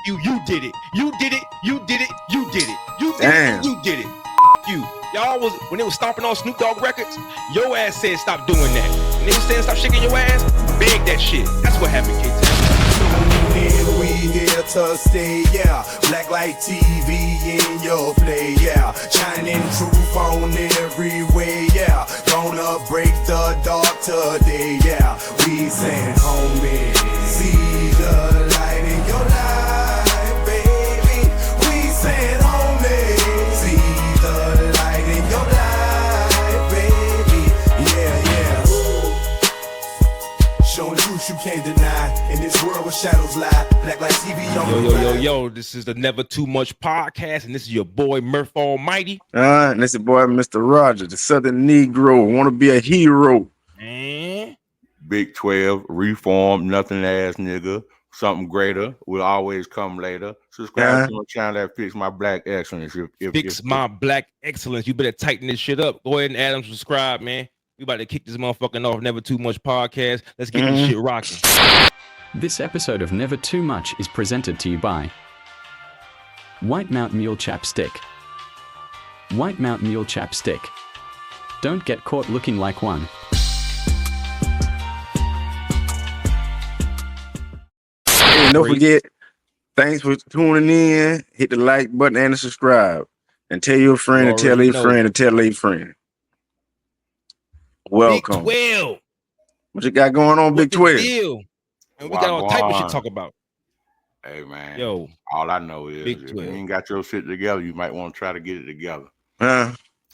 you. You did it. You did it. You did it. You did it. You did Damn. it. You did it. You. Y'all was when they was stomping on Snoop Dogg records. Your ass said stop doing that. When they was saying stop shaking your ass, beg that shit. That's what happened, K-Town. We here to stay, yeah. BlackLite TV in your play, yeah. Shining truth on every way, yeah. Gonna break the dark today, yeah. We saying, homie, see the light in your life, baby. We saying, homie, see the light in your life, baby. Yeah, yeah. Showing truth you can't deny. In this world where shadows lie, BlackLite TV on Yo, this is the Never Too Much podcast, and this is your boy Murph Almighty. And this is boy Mr. Rogers, the Southern Negro. Want to be a hero. And Bigg12, reformed, nothing ass nigga. Something greater will always come later. Subscribe to my channel at FixMyBlackExcellence. Fix My Black Excellence. You better tighten this shit up. Go ahead and add them, subscribe, man. We about to kick this motherfucking off. Never Too Much podcast. Let's get this shit rocking. This episode of Never Too Much is presented to you by White Mount Mule Chapstick. White Mount Mule Chapstick. Don't get caught looking like one. Hey, don't forget, thanks for tuning in. Hit the like button and the subscribe. And tell your friend and tell a friend and tell a friend. Welcome. Bigg12. What you got going on, Bigg12? Deal? And we got all type of shit to talk about. Hey, man. Yo. All I know is if Bigg12. you ain't got your shit together, you might want to try to get it together.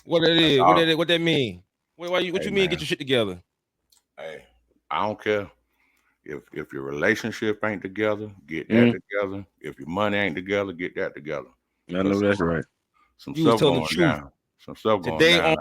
What it is? What that mean? What you mean get your shit together? Hey, I don't care. If your relationship ain't together, get that together. If your money ain't together, get that together. I know that's right. Some stuff going down. Some stuff going down.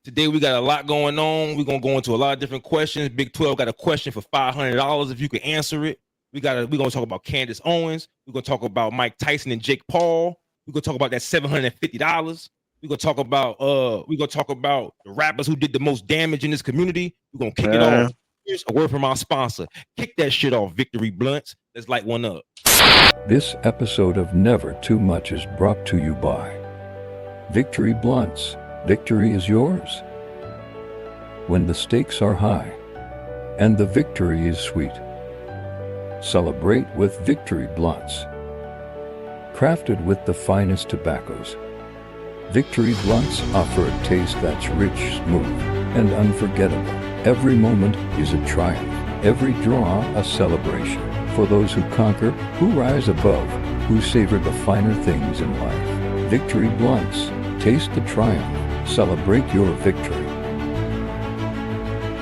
Today we got a lot going on. We're gonna go into a lot of different questions. Bigg12 got a question for $500 if you can answer it. We're gonna talk about Candace Owens. We're gonna talk about Mike Tyson and Jake Paul. We're gonna talk about that $750. We're gonna talk about the rappers who did the most damage in this community. We're gonna kick it off. Here's a word from our sponsor. Kick that shit off, Victory Blunts. Let's light one up. This episode of Never Too Much is brought to you by Victory Blunts. Victory is yours. When the stakes are high and the victory is sweet, celebrate with Victory Blunts. Crafted with the finest tobaccos, Victory Blunts offer a taste that's rich, smooth, and unforgettable. Every moment is a triumph, every draw a celebration. For those who conquer, who rise above, who savor the finer things in life. Victory Blunts. Taste the triumph. Celebrate your victory.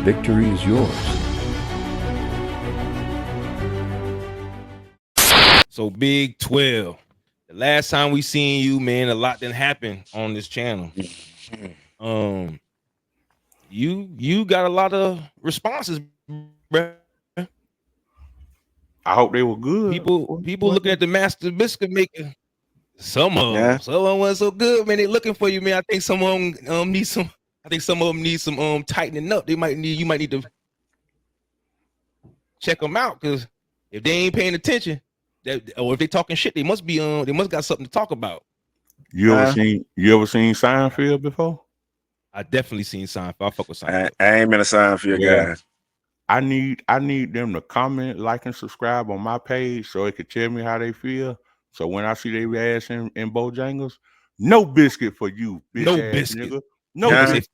Victory is yours. So Bigg12, the last time we seen you, man, a lot didn't happen on this channel. You got a lot of responses, bro. I hope they were good. People looking at the master biscuit maker. Some of them wasn't so good, man. They looking for you, man. I think some of them need some. I think some of them need some tightening up. You might need to check them out, because if they ain't paying attention, or if they talking shit, they must got something to talk about. You ever seen Seinfeld before? I definitely seen Seinfeld. I fuck with Seinfeld. I ain't been a Seinfeld guy. I need them to comment, like, and subscribe on my page so it could tell me how they feel. So when I see their ass in Bojangles, no biscuit for you, bitch. No ass biscuit. nigga. No biscuit.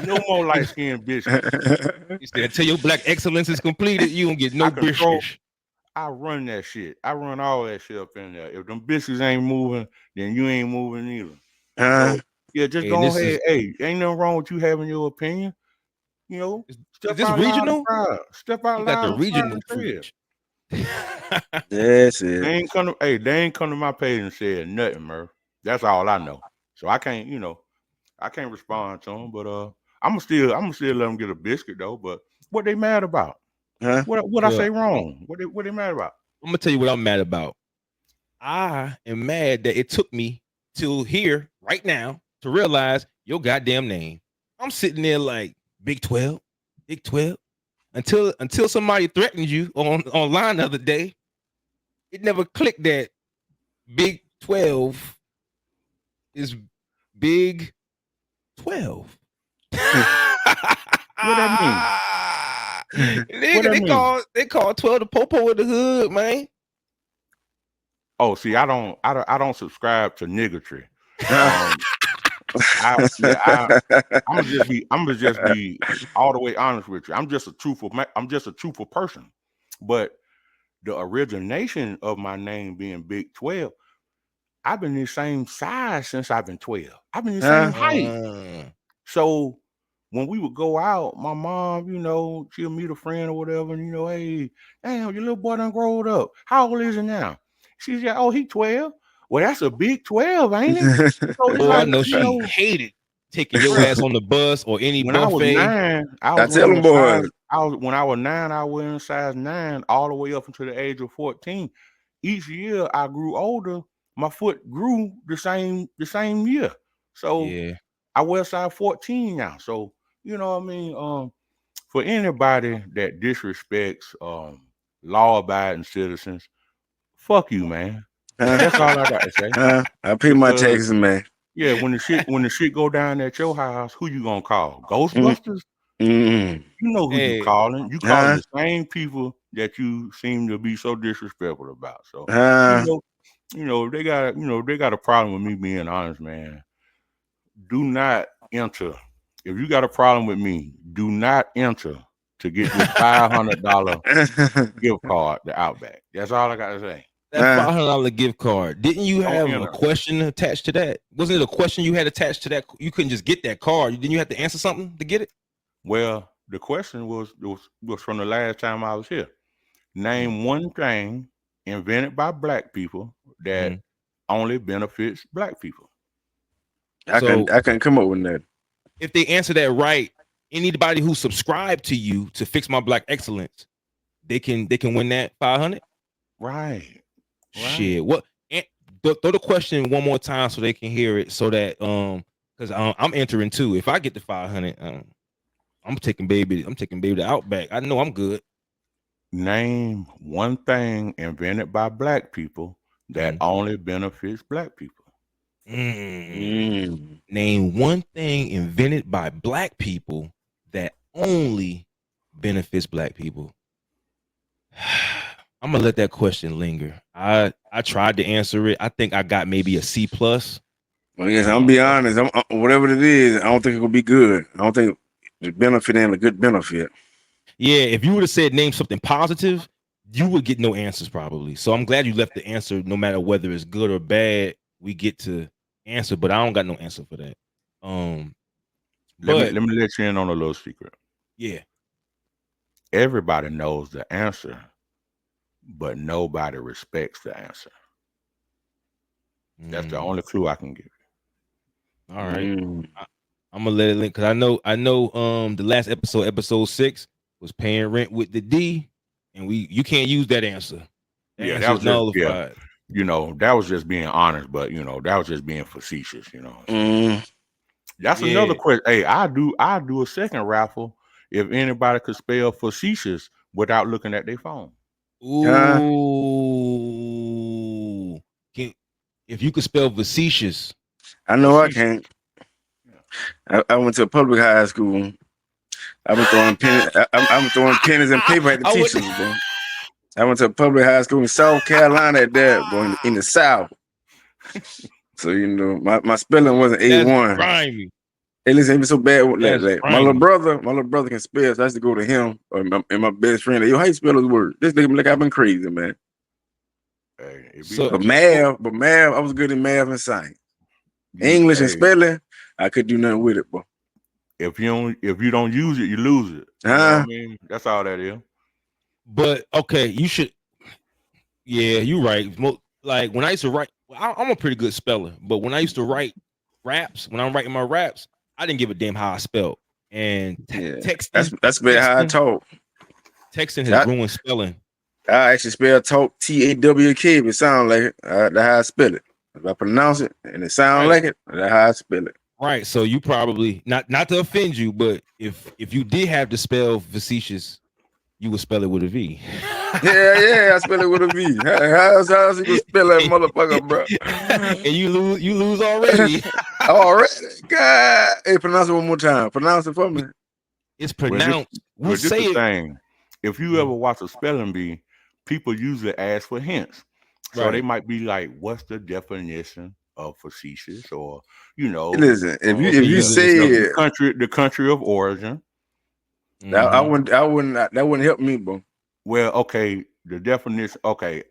No more light skinned biscuit. Until your black excellence is completed, you don't get no biscuit. I run that shit. I run all that shit up in there. If them biscuits ain't moving, then you ain't moving either. So, yeah, just go ahead. Hey, ain't nothing wrong with you having your opinion. You know, is this regional? Step out loud. Got the regional fridge. That's it. They ain't come to my page and said nothing, Murph. That's all I know. So I can't respond to them. But I'm gonna still let them get a biscuit though. But what they mad about? What I say wrong? What they mad about? I'm gonna tell you what I'm mad about. I am mad that it took me till here right now to realize your goddamn name. I'm sitting there like Bigg12, until somebody threatened you online the other day. it never clicked that Bigg12 is Bigg12. What that mean? Nigga, they call 12 the popo of the hood, man. Oh, see, I don't subscribe to niggatry. I'm gonna just be all the way honest with you. I'm just a truthful person. But the origination of my name being Bigg12, I've been the same size since I've been 12. I've been the same height. So when we would go out, my mom, you know, she'll meet a friend or whatever, and you know, hey, damn, your little boy done growed up. How old is he now? She's like, oh, he 12. Well, that's a Bigg12, ain't it? So oh, like, I know she hated taking your ass on the bus or any when buffet. I was 9, when I was 9, I was in size 9 all the way up until the age of 14. Each year I grew older, my foot grew the same year. So yeah. I wear size 14 now. So you know what I mean? For anybody that disrespects law-abiding citizens, fuck you, man. That's all I got to say. I pay my taxes, man. Yeah, when the shit go down at your house, who you gonna call? Ghostbusters? You know who you calling. You calling the same people that you seem to be so disrespectful about. So you know, they got a problem with me being honest, man. Do not enter. If you got a problem with me, do not enter to get this $500 gift card to Outback. That's all I gotta say. That $500 gift card. Didn't you have a question attached to that? Wasn't it a question you had attached to that? You couldn't just get that card. Didn't you have to answer something to get it? Well, the question was from the last time I was here. Name one thing invented by black people that only benefits black people. I can come up with that. If they answer that right, anybody who subscribed to you to Fix My Black Excellence, they can win that 500. Right. Shit. What? Throw the question one more time so they can hear it. So that because I'm entering too. If I get the 500, I'm taking baby to Outback. I know I'm good. Name one thing invented by black people that only benefits black people. Name one thing invented by black people that only benefits black people. I'm gonna let that question linger. I tried to answer it. I think I got maybe a C+. Well, yes, I'm be honest. Whatever it is, I don't think it will be good. I don't think the benefit ain't a good benefit. Yeah, if you would have said name something positive, you would get no answers probably. So I'm glad you left the answer. No matter whether it's good or bad, we get to answer. But I don't got no answer for that. Let me let you in on a little secret. Yeah. Everybody knows the answer, but nobody respects the answer. That's the only clue I can give you. All right. I'm gonna let it link because I know the last episode 6 was paying rent with the D, and you can't use that answer. That was nullified. You know, that was just being honest, but you know, that was just being facetious, you know. That's another question. Hey, I do a second raffle if anybody could spell facetious without looking at their phone. Ooh. If you could spell facetious. I know I can't. I went to a public high school. I was throwing pennies. I'm throwing pennies and paper at the teachers, bro. I went to a public high school in South Carolina at that, bro, in the South. So you know, my spelling wasn't A1. Grimy. Hey, listen, it was so bad. Like, my little brother can spell, so I used to go to him and my best friend. Like, yo, how you spell those words? This nigga like I've been crazy, man. But math, I was good in math and science. English and spelling, I could do nothing with it, bro. If you don't use it, you lose it. You know what I mean? That's all that is. But okay, you should. Yeah, you're right. Like when I used to write, I'm a pretty good speller. But when I used to write raps, when I'm writing my raps, I didn't give a damn how I spelled. And texting, that's been how I talk. Texting has ruined spelling. I actually spell talk T-A-W-K if it sound like it. That's how I spell it. If I pronounce it and it sound like it, that's how I spell it. Right. So you probably not to offend you, but if you did have to spell facetious, you would spell it with a V. Yeah, I spell it with a V. How's he gonna spell that motherfucker, bro? And you lose already. Already, God. Hey, pronounce it one more time. Pronounce it for me. It's pronounced. Well, We'll this say the it. thing. If you ever watch a spelling bee, people usually ask for hints. So Right. they might be like, "What's the definition of facetious?" Or Listen, if okay, you you say it, the country of origin. I wouldn't that wouldn't help me, bro. Well, okay, the definition. Okay,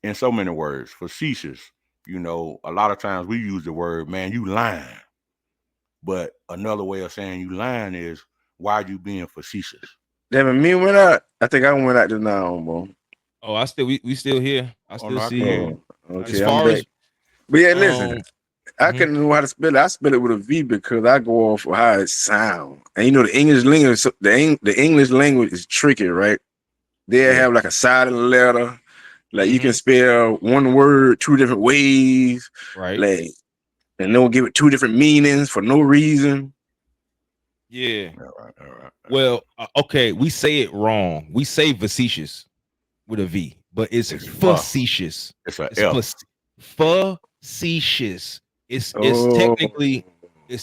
in so many words, facetious. A lot of times we use the word, "Man, you lying." But another way of saying you lying is, why are you being facetious? Damn, me went out. I think I went out to now, bro. Oh, we still here. I still no, I see can hear you. you. Okay, As I'm far back. as But yeah, listen, I mhm. couldn't know how to spell it. I spell it with a V because I go off of how it sounds. And you know, the English language, the English language is tricky, right? They have like a silent letter. Like you can spell one word 2 different ways. Right. Like, and they'll give it 2 different meanings for no reason. Yeah. All right. Well, okay, we say it wrong. We say facetious with a V, but it's facetious. It's a F. Facetious. It's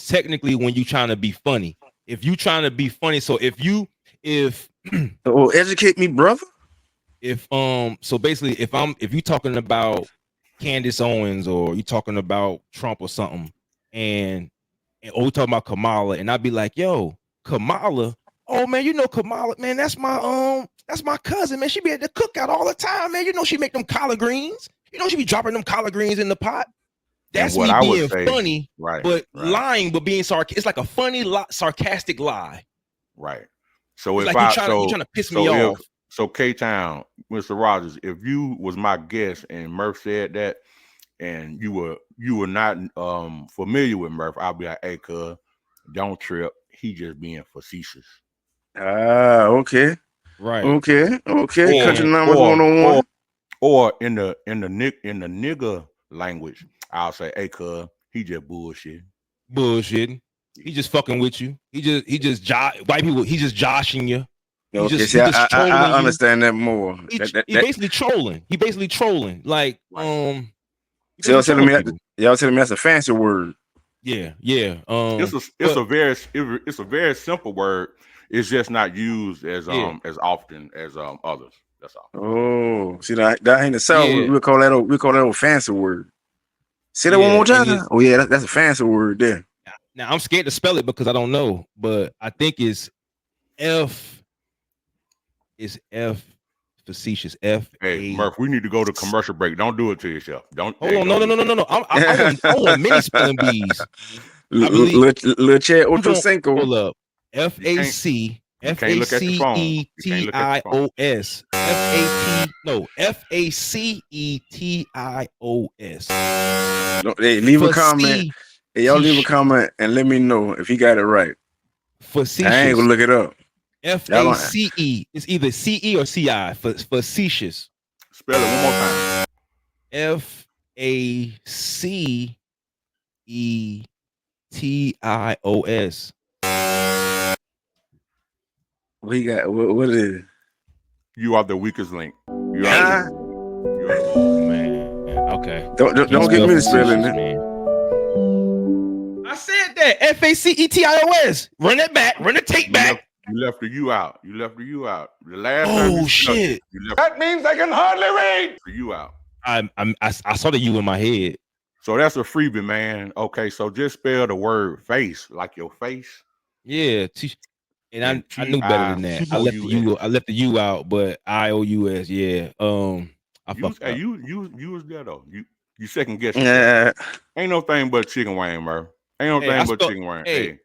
technically when you trying to be funny. If you trying to be funny, so if educate me, brother. So basically if you talking about Candace Owens or you talking about Trump or something, and we talking about Kamala, and I'd be like, yo, Kamala, oh man, you know Kamala, man, that's my cousin, man. She be at the cookout all the time, man. You know she make them collard greens. You know she be dropping them collard greens in the pot. That's me being funny, but lying, but being sarcastic. It's like a funny, sarcastic lie. Right. So it's if like you trying to piss me off. So K-Town, Mr. Rogers, if you was my guest and Murph said that, and you were not familiar with Murph, I'll be like, hey, cuz, don't trip. He just being facetious. Okay. Right. Okay. Country numbers 101. Or in the nigga language, I'll say, hey, cuz, he just bullshitting. He just fucking with you. He just white people. He just joshing you. Okay, see, I understand that more. He basically trolling. He basically trolling. Like, so y'all telling me that's a fancy word. Yeah. It's a very simple word. It's just not used as often as others. That's all. Oh, see that ain't the South. Yeah. We call that a fancy word. Say that one more time. Oh yeah, that's a fancy word there. Now I'm scared to spell it because I don't know, but I think it's F. Is F facetious? F. Hey, Murph, we need to go to commercial break. Don't do it to yourself. Don't. Hold on. No. I want many spelling bees. Little Chad Ocho Cinco. Hold up. FACETIOS. FACETIOS. Hey, leave a comment. Hey, y'all leave a comment and let me know if you got it right. Facetious. I ain't gonna look it up. FACE. It's either CE or CI. Facetious. Spell it one more time. FACETIOS. We got what is it? You are the weakest link. You are man. Okay. Don't get me to spelling it. Man. I said that. FACETIOS. Run it back. Run the tape back. You left the U out. The last time. Oh shit! That means I can hardly read. The U out. I saw the U in my head. So that's a freebie, man. Okay, so just spell the word face like your face. Yeah, and I knew better than that. I left the U out, but IOUS. Yeah. I fucked up. You was there though. You second guess. Yeah. Ain't no thing but chicken wing, bro. Ain't no thing but chicken wing. Hey.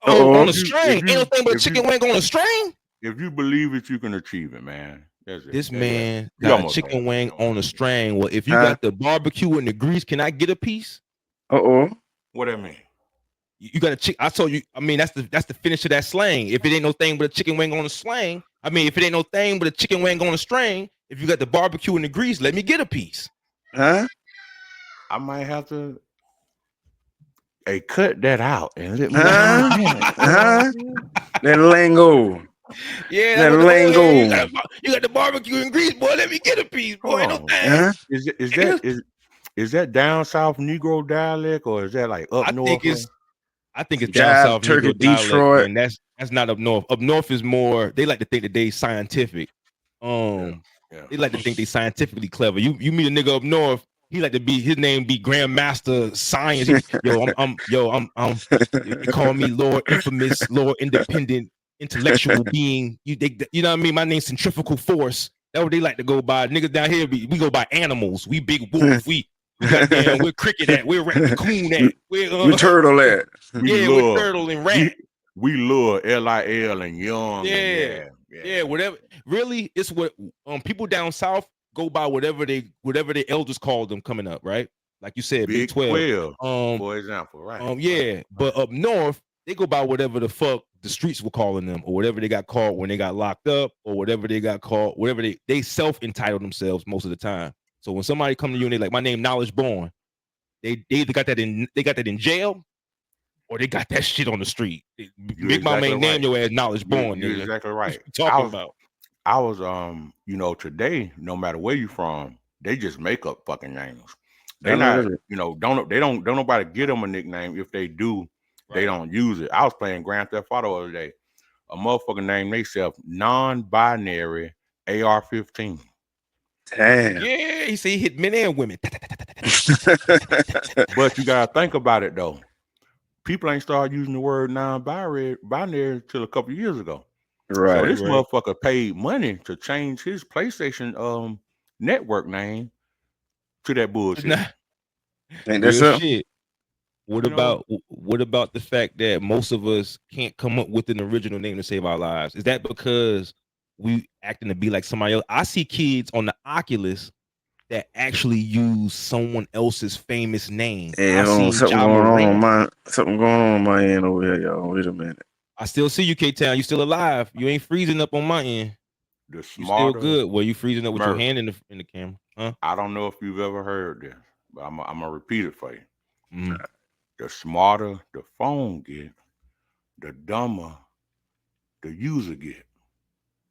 On a string. Ain't no thing but chicken wing on a string. If you believe it, you can achieve it, man. This man got a chicken wing on a string. Well, if you got the barbecue and the grease, can I get a piece? What that mean? You got a chick. I told you. I mean, that's the finish of that slang. If it ain't no thing but a chicken wing on a slang, I mean, if it ain't no thing but a chicken wing on a string, if you got the barbecue and the grease, let me get a piece. I might have to. Hey, cut that out and let me. That lingo. Yeah, Let that's the what lane go. you got the barbecue and grease, boy. Let me get a piece, boy. Hold No on. thanks. Is that down south Negro dialect or is that like up I think north? it's down Jive, south Turkey, Negro dialect, Detroit. man. That's not up north. Up north is more. They like to think that they scientific. Yeah. They like to think they scientifically clever. You meet a nigga up north. He like to be his name be Grandmaster Science. They call me Lord Infamous, Lord Independent, Intellectual Being. You know what I mean? My name's Centrifugal Force. That's what they like to go by. Niggas down here we go by animals. We Big Wolf. We goddamn. We're cricket at. We're raccoon at. We turtle at. We're turtle and rat. We lure LIL and young. Yeah, whatever. Really, it's what people down south go by whatever their elders called them coming up, right? Like you said, Big 12. For example, right? Yeah, but up north, they go by whatever the fuck the streets were calling them, or whatever they got called when they got locked up, or whatever they got called, whatever they self-entitled themselves most of the time. So when somebody come to you and they like, my name Knowledge Born, they either got that in jail, or they got that shit on the street. Big Mama ain't name your ass Knowledge Born. You're exactly right. I was today, no matter where you from, they just make up fucking names. They not, don't nobody get them a nickname. If they do, they don't use it. I was playing Grand Theft Auto the other day. A motherfucker named themselves non-binary AR-15. Damn. Yeah, he said he hit men and women. But you gotta think about it though. People ain't started using the word non-binary till a couple of years ago. Right. So this motherfucker paid money to change his PlayStation network name to that bullshit. Ain't that so? Shit. What about the fact that most of us can't come up with an original name to save our lives? Is that because we acting to be like somebody else? I see kids on the Oculus that actually use someone else's famous name. Hey, something going on my end over here, y'all. Wait a minute. I still see you, K-Town. You still alive. You ain't freezing up on my end. You still good. Well, you freezing up with your hand in the camera, huh? I don't know if you've ever heard this, but I'm gonna repeat it for you. Mm-hmm. The smarter the phone get, the dumber the user get.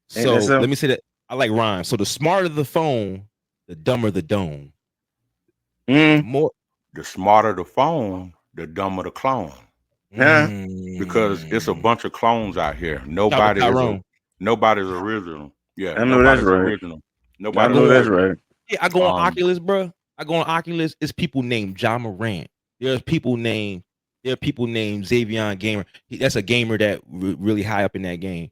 So let me say that. I like rhymes. So the smarter the phone, the dumber the dome. The smarter the phone, the dumber the clone. Yeah. Because it's a bunch of clones out here. Nobody's original. Yeah, I know that's right. Original. I know that's right. Yeah, I go on Oculus, bro. I go on Oculus. It's people named John Morant. There are people named Xavier Gamer. That's a gamer that really high up in that game.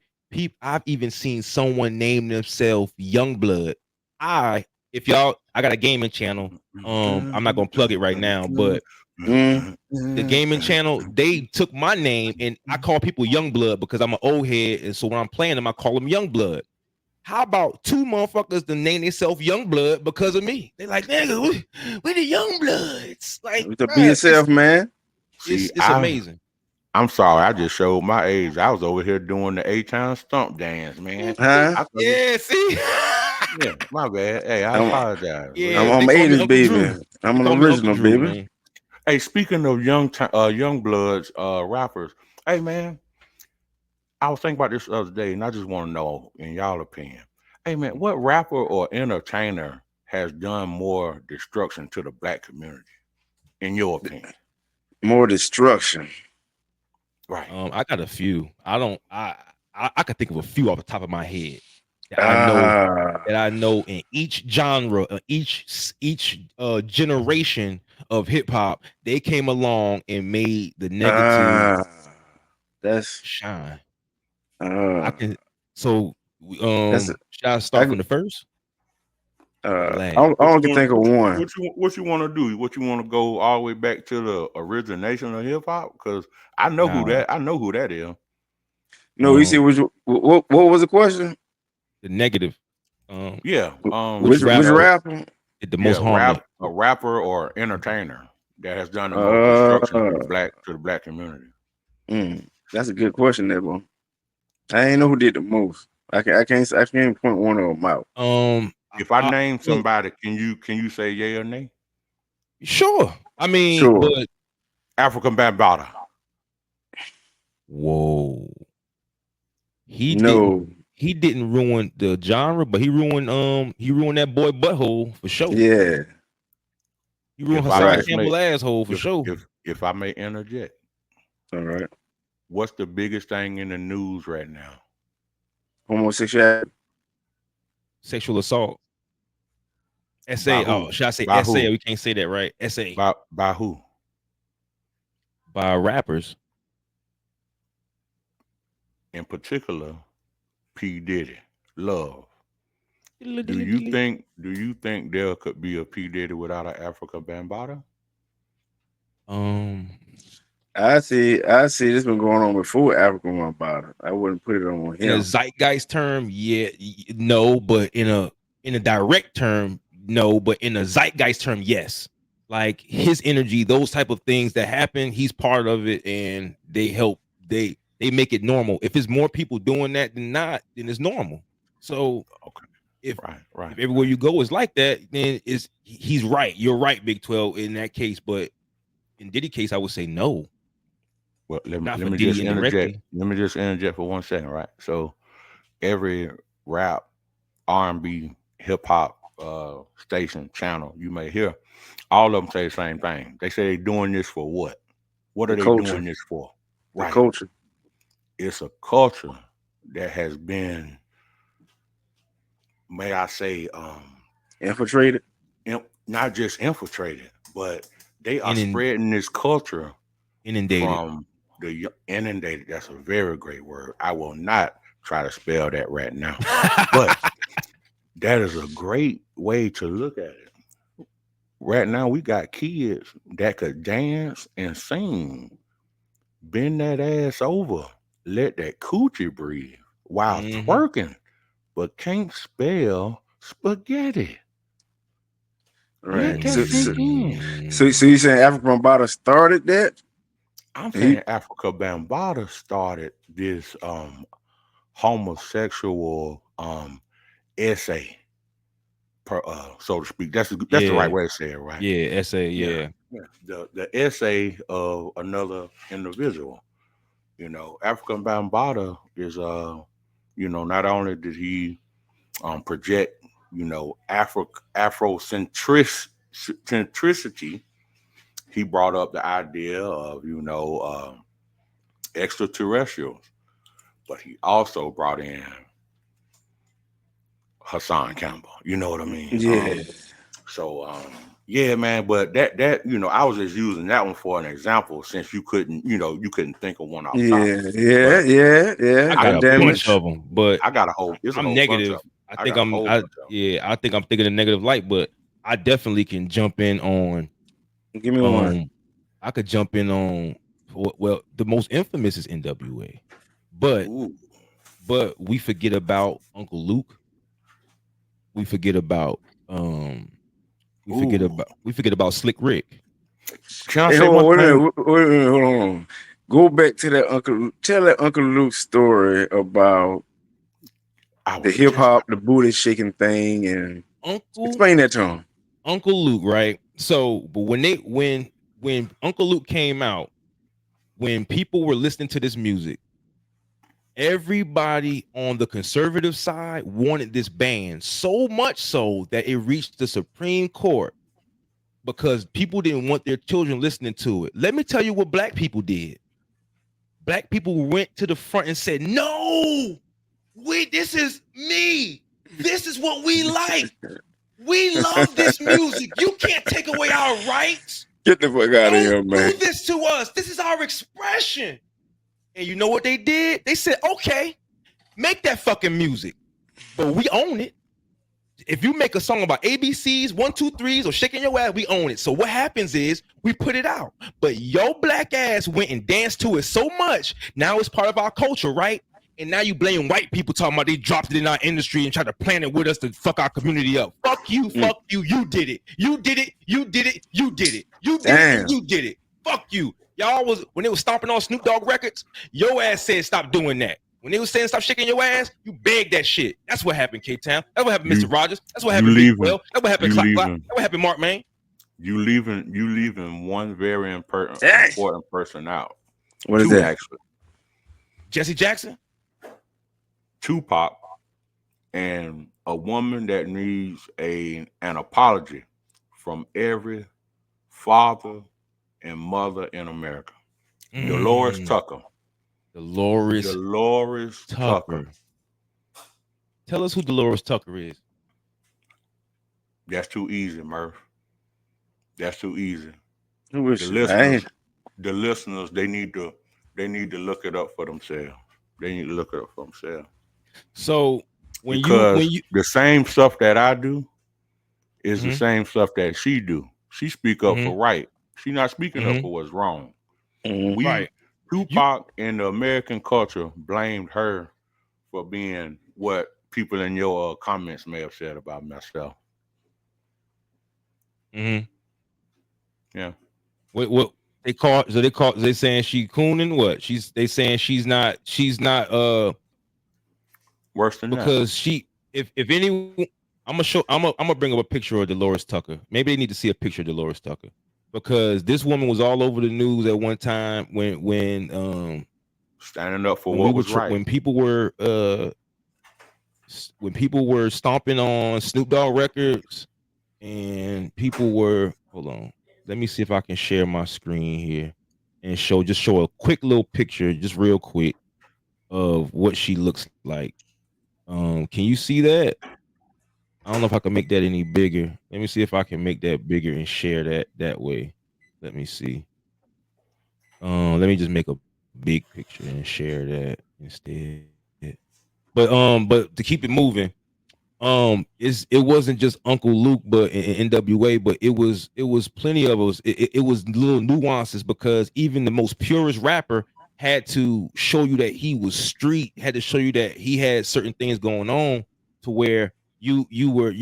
I've even seen someone name themselves Youngblood. I got a gaming channel. I'm not gonna plug it right now, but the gaming channel, they took my name and I call people Youngblood because I'm an old head, and so when I'm playing them, I call them Youngblood. How about two motherfuckers to name themselves Youngblood because of me? They like, nigga, we the Youngbloods. Like, to be yourself, man. It's amazing. I'm sorry, I just showed my age. I was over here doing the A-Town stump dance, man. Huh? Yeah, see? Yeah, my bad. Hey, I apologize. Yeah, I'm 80s, baby. I'm an original, baby. Man. Hey, speaking of young bloods, rappers, hey, man, I was thinking about this the other day, and I just want to know, in y'all opinion, hey, man, what rapper or entertainer has done more destruction to the black community, in your opinion? More destruction. Right. I got a few. I could think of a few off the top of my head that I know in each genre, each generation of hip hop, they came along and made the negative that's shine. I can. So, should I start from the first? I can think of one. What you want to do? What you want to go all the way back to the origination of hip hop? Because I know who that is. No, you see, what was the question? The negative. Which rapper? Did the most harm? A rapper or entertainer that has done the most destruction to the black community. That's a good question, there, bro. I ain't know who did the most. I can't point one of them out. If I name somebody, can you say yay or nay? Sure. I mean, but African Bambaataa. Whoa. He No. didn't ruin the genre, but he ruined that boy butthole for sure. Yeah. He ruined If I Hassan may- Campbell asshole for sure. If I may interject, All right. what's the biggest thing in the news right now? Homosexuality. Sexual assault. By SA. who? Oh, should I say By SA? who? We can't say that, right? SA. By who? By rappers. In particular, P. Diddy. Love. Do you think there could be a P. Diddy without an Africa Bambaataa? I see this been going on before Africa Bambaataa. I wouldn't put it on In a him. zeitgeist term, yeah, no, but in a direct term, no, but in a zeitgeist term, yes. Like his energy, those type of things that happen, he's part of it, and they help. They make it normal. If it's more people doing that than not, then it's normal. So Okay. if Right. if everywhere you go is like that, then he's right. You're right, Big 12 in that case, but in Diddy case, I would say no. Well, let Not for me Diddy just interject. indirectly. Let me just interject for 1 second, right? So every rap, R&B, hip hop station channel you may hear, all of them say the same thing. They say they're doing this for what? What are The they culture. doing this for? The Right. culture. It's a culture that has been, may I say, Infiltrated. not just infiltrated, but they are Inundated. spreading this culture Inundated. from the inundated. That's a very great word. I will not try to spell that right now, but that is a great way to look at it. Right now, we got kids that could dance and sing, bend that ass over, let that coochie breathe while twerking, but can't spell spaghetti. Right. Let that sink in. So you saying Africa Bambaataa started that? I'm saying Africa Bambaataa started this homosexual essay, so to speak. That's the right way to say it, right? Yeah, essay, yeah. The essay of another individual. You know, African Bambaataa is not only did he project, Afrocentricity, he brought up the idea of, extraterrestrials, but he also brought in Hassan Campbell. You know what I mean? Yeah. Yeah, man. But that I was just using that one for an example, since you couldn't think of one off top. Yeah. I got a bunch of them, but I got a whole. I'm negative. I think I'm thinking a negative light, but I definitely can jump in on. Give me one. I could jump in on. Well, the most infamous is NWA, but we forget about Uncle Luke. We forget about we forget about Slick Rick. Can I say one thing? Wait a minute, hold on. Go back to that tell that Uncle Luke story about the hip hop, the booty shaking thing, and explain that to him. Uncle Luke, right? So, but when Uncle Luke came out, when people were listening to this music, everybody on the conservative side wanted this ban, so much so that it reached the Supreme Court because people didn't want their children listening to it. Let me tell you what black people did. Black people went to the front and said, "No, this is me. This is what we like. We love this music. You can't take away our rights. Get the fuck out of here, man. Do this to us. This is our expression." And you know what they did? They said, "Okay, make that fucking music, but we own it. If you make a song about ABCs, 1, 2, 3s, or shaking your ass, we own it." So what happens is we put it out, but your black ass went and danced to it so much. Now it's part of our culture, right? And now you blame white people talking about they dropped it in our industry and tried to plant it with us to fuck our community up. Fuck you, fuck you. You did it. You did it. You did it. You did it. You did it. You did it. Fuck you. Y'all was, when they was stomping on Snoop Dogg records, your ass said stop doing that. When they was saying stop shaking your ass, you begged that shit. That's what happened, K-Town. That's what happened, Mr. Rogers. That's what happened, Bigg12. That's what happened, Clap Clap. That's what happened, Mark Main. You leaving one very important person out. What is that? Actually, Jesse Jackson. Tupac and a woman that needs an apology from every father and mother in America. Dolores Tucker. Dolores Tucker. Tell us who Dolores Tucker is. That's too easy, Murph. That's too easy. Who is The listeners, they need to look it up for themselves. They need to look it up for themselves. So when you the same stuff that I do is the same stuff that she do. She speak up for right. She not speaking up for what's wrong. Right. Tupac and the American culture blamed her for being what people in your comments may have said about myself. Yeah. What they call? So they saying she cooning. What they saying she's not worse than because that. she if any I'm gonna bring up a picture of Dolores Tucker. Maybe they need to see a picture of Dolores Tucker because this woman was all over the news at one time when standing up for what was right. When people were stomping on Snoop Dogg records and people were hold on. Let me see if I can share my screen here and show a quick little picture, just real quick, of what she looks like. Can you see that? I don't know if I can make that any bigger. Let me see if I can make that bigger and share that way. Let me see. Let me just make a big picture and share that instead. But to keep it moving, it wasn't just Uncle Luke but in NWA, but it was plenty of us. It was little nuances because even the most purest rapper had to show you that he was street, had to show you that he had certain things going on to where you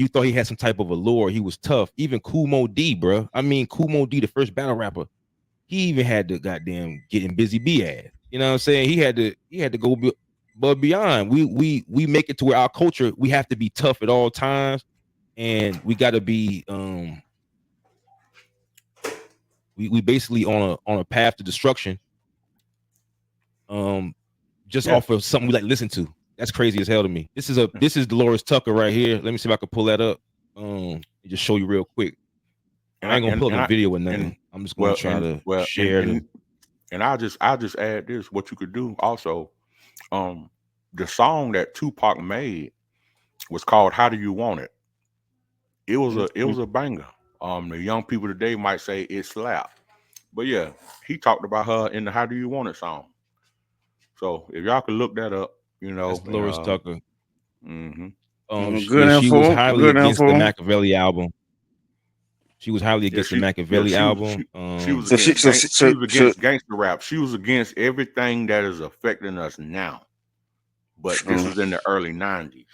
thought he had some type of allure. He was tough. Even Kool Moe D, bro. I mean, Kool Moe D, the first battle rapper, he even had to goddamn getting busy B ass. You know what I'm saying? He had to go but beyond. We make it to where our culture, we have to be tough at all times, and we got to be we basically on a path to destruction. Just off of something we like to listen to. That's crazy as hell to me. This is Dolores Tucker right here. Let me see if I can pull that up. Just show you real quick. I ain't gonna pull up a video or nothing. I'm just gonna try to share them. And I'll just add this. What you could do also, the song that Tupac made was called "How Do You Want It." It was a banger. The young people today might say it slapped, but yeah, he talked about her in the "How Do You Want It" song. So if y'all could look that up, you know, that's Dolores Tucker. Good she was highly against the Machiavelli album. She was highly against the Machiavelli album. She was against gangster rap. She was against everything that is affecting us now. But this was in the early 90s.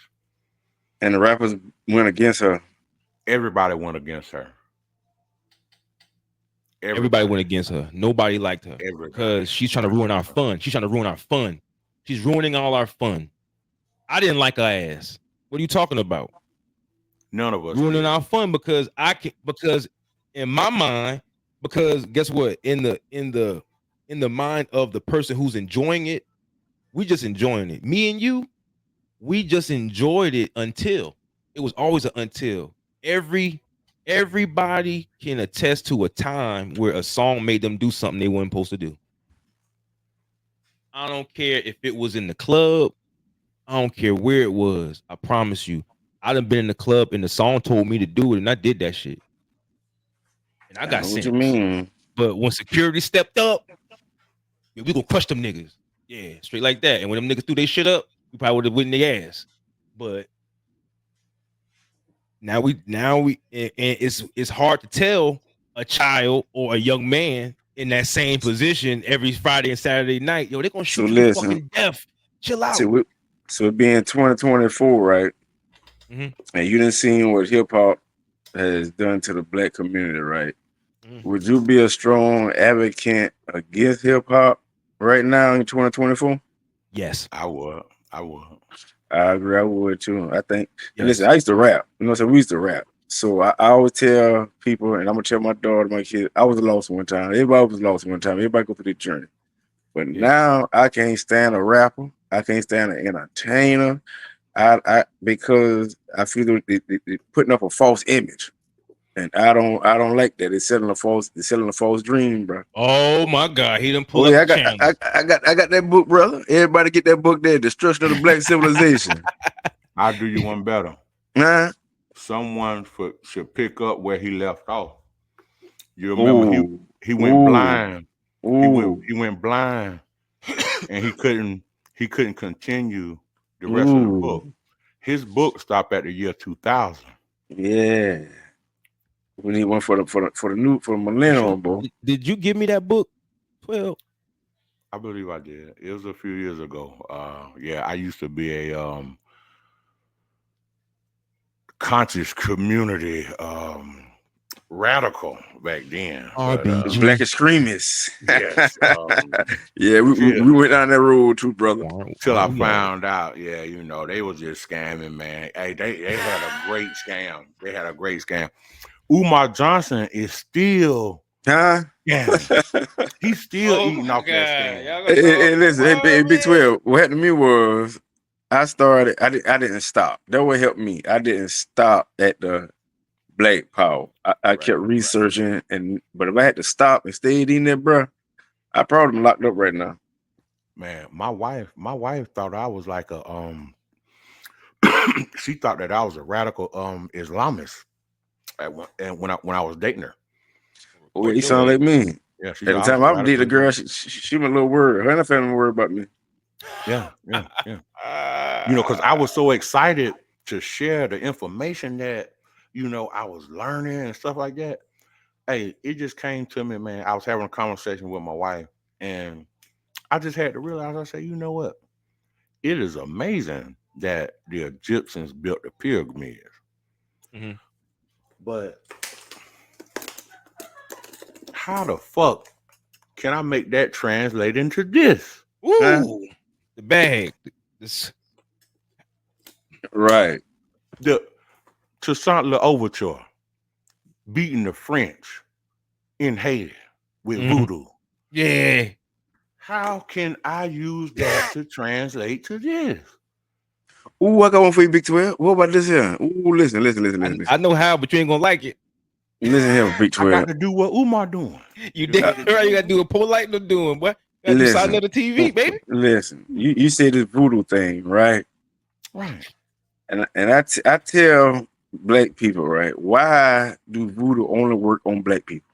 And the rappers went against her. Everybody went against her. Everybody went against her. Nobody liked her because she's trying to ruin our fun. She's trying to ruin our fun. She's ruining all our fun. I didn't like her ass. What are you talking about? None of us ruining our fun because in my mind, because guess what? In the mind of the person who's enjoying it, we just enjoying it. Me and you, we just enjoyed it until it was always an until. Everybody can attest to a time where a song made them do something they weren't supposed to do. I don't care if it was in the club. I don't care where it was. I promise you. I done been in the club and the song told me to do it and I did that shit. And I got sentenced. What you mean? But when security stepped up, we gonna crush them niggas. Yeah, straight like that. And when them niggas threw their shit up, we probably would have went in their ass. But now we and it's hard to tell a child or a young man in that same position every Friday and Saturday night. Yo, they're gonna shoot you fucking death. Chill out. So it being 2024, right? And you didn't see what hip hop has done to the black community, right? Would you be a strong advocate against hip hop right now in 2024? Yes, I would. I agree. I would too. I think. Yes. And listen, I used to rap. You know what I'm saying? We used to rap. So I always tell people, and I'm gonna tell my daughter, my kids, I was lost one time. Everybody was lost one time. Everybody go through their journey. But now I can't stand a rapper. I can't stand an entertainer. Because I feel they putting up a false image. And I don't like that. It's selling a false dream, bro. Oh my God, he done pull Oh yeah, up the channel. I got that book, brother. Everybody get that book there, Destruction of the Black Civilization. I'll do you one better. Nah. Someone should pick up where he left off. You remember he went blind. He went blind, and he couldn't continue the rest of the book. His book stopped at the year 2000. Yeah. We need one for the millennium, bro. Did you give me that book? 12. I believe I did. It was a few years ago. Yeah, I used to be a conscious community radical back then. Black extremists. Yes. Yeah, we went down that road too, brother. Till I found out, yeah, you know, they was just scamming, man. Hey, they had a great scam. They had a great scam. Umar Johnson is still scamming. He's still eating off that scam. Hey, listen, hey, Bigg12, what happened to me was I didn't stop. That would help me. I didn't stop at the Black Power. I kept researching, but if I had to stop and stayed in there, bro, I probably been locked up right now. Man, my wife thought I was like a she thought that I was a radical Islamist when I was dating her. Oh, you sound like me. Yeah, at the time I dated a girl, she was a little worried. Her and her family worried about me. Yeah. You know, because I was so excited to share the information that, you know, I was learning and stuff like that. Hey, it just came to me, man. I was having a conversation with my wife, and I just had to realize, I said, you know what? It is amazing that the Egyptians built the pyramids. Mm-hmm. But how the fuck can I make that translate into this? Ooh, the bag. This. Right. The Toussaint L'Ouverture beating the French in Haiti with voodoo. Yeah. How can I use that to translate to this? Ooh, I got one for you, Bigg12. What about this here? Ooh, listen. I know how, but you ain't gonna like it. Listen here, Bigg12. I got to do what Umar doing. You did right. You got to do what polite no doing, boy. You got to do side of the TV, baby. Listen, you say this voodoo thing, right? Right. And I tell black people, right? Why do voodoo only work on black people?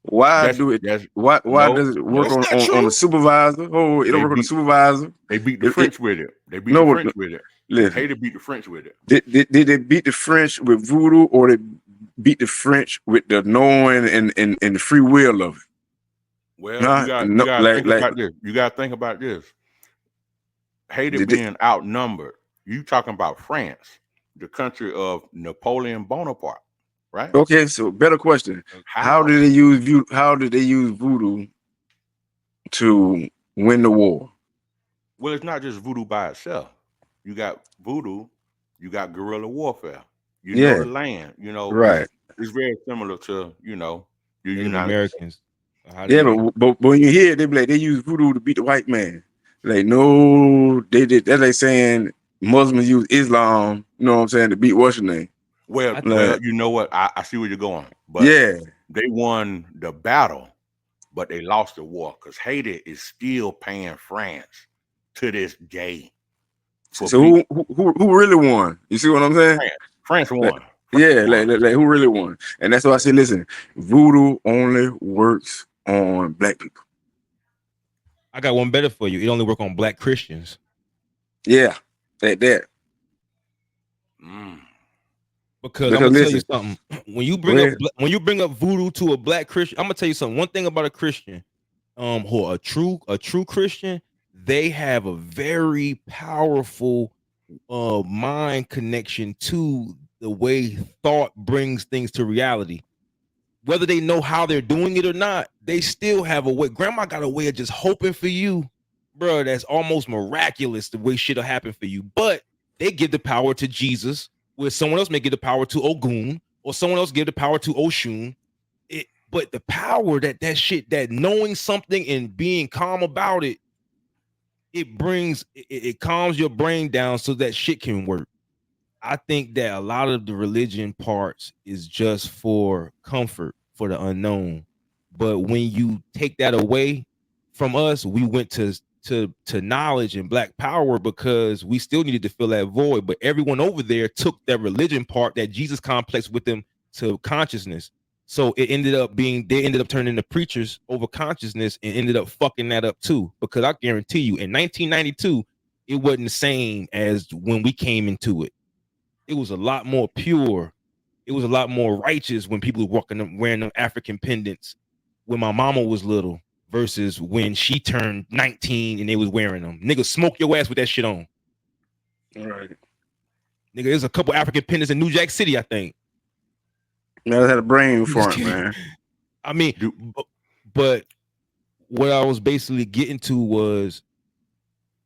Why does it work on the supervisor? Oh, it don't work on the supervisor. They beat the French with it. They beat the French with it. Haiti beat the French with it. Did they beat the French with voodoo, or they beat the French with the knowing and the free will of it? Well, you gotta think about this. You gotta think about this. Haiti being outnumbered. You talking about France, the country of Napoleon Bonaparte, right? Okay, so better question. How did they use voodoo to win the war? Well, it's not just voodoo by itself. You got voodoo, you got guerrilla warfare. You know the land, you know. Right. It's very similar to, you know, the United Americans. Yeah, but when you hear it, they be like, they use voodoo to beat the white man. Like, no, they did. That's like saying Muslims use Islam, you know what I'm saying, to beat what's your name? Well, you know what? I see where you're going. But they won the battle, but they lost the war because Haiti is still paying France to this day. So who really won? You see what I'm saying? France won. Like who really won? And that's why I say, listen, voodoo only works on black people. I got one better for you. It only work on black Christians. Yeah, like that. Because I'm gonna tell you something. When you bring up voodoo to a black Christian, I'm gonna tell you something. One thing about a Christian, who a true Christian, they have a very powerful mind connection to the way thought brings things to reality. Whether they know how they're doing it or not, they still have a way. Grandma got a way of just hoping for you, bro. That's almost miraculous the way shit'll happen for you. But they give the power to Jesus, where someone else may give the power to Ogun, or someone else give the power to Oshun. But the power that shit, that knowing something and being calm about it, it calms your brain down so that shit can work. I think that a lot of the religion parts is just for comfort, for the unknown. But when you take that away from us, we went to knowledge and black power because we still needed to fill that void. But everyone over there took that religion part, that Jesus complex, with them to consciousness. So it ended up being, they ended up turning into preachers over consciousness and ended up fucking that up too. Because I guarantee you, in 1992, it wasn't the same as when we came into it. It was a lot more pure. It was a lot more righteous when people were walking wearing them African pendants when my mama was little versus when she turned 19 and they was wearing them. Nigga, smoke your ass with that shit on. All right. Nigga, there's a couple African pendants in New Jack City, I think. Never had a brain for it, man. I mean, but what I was basically getting to was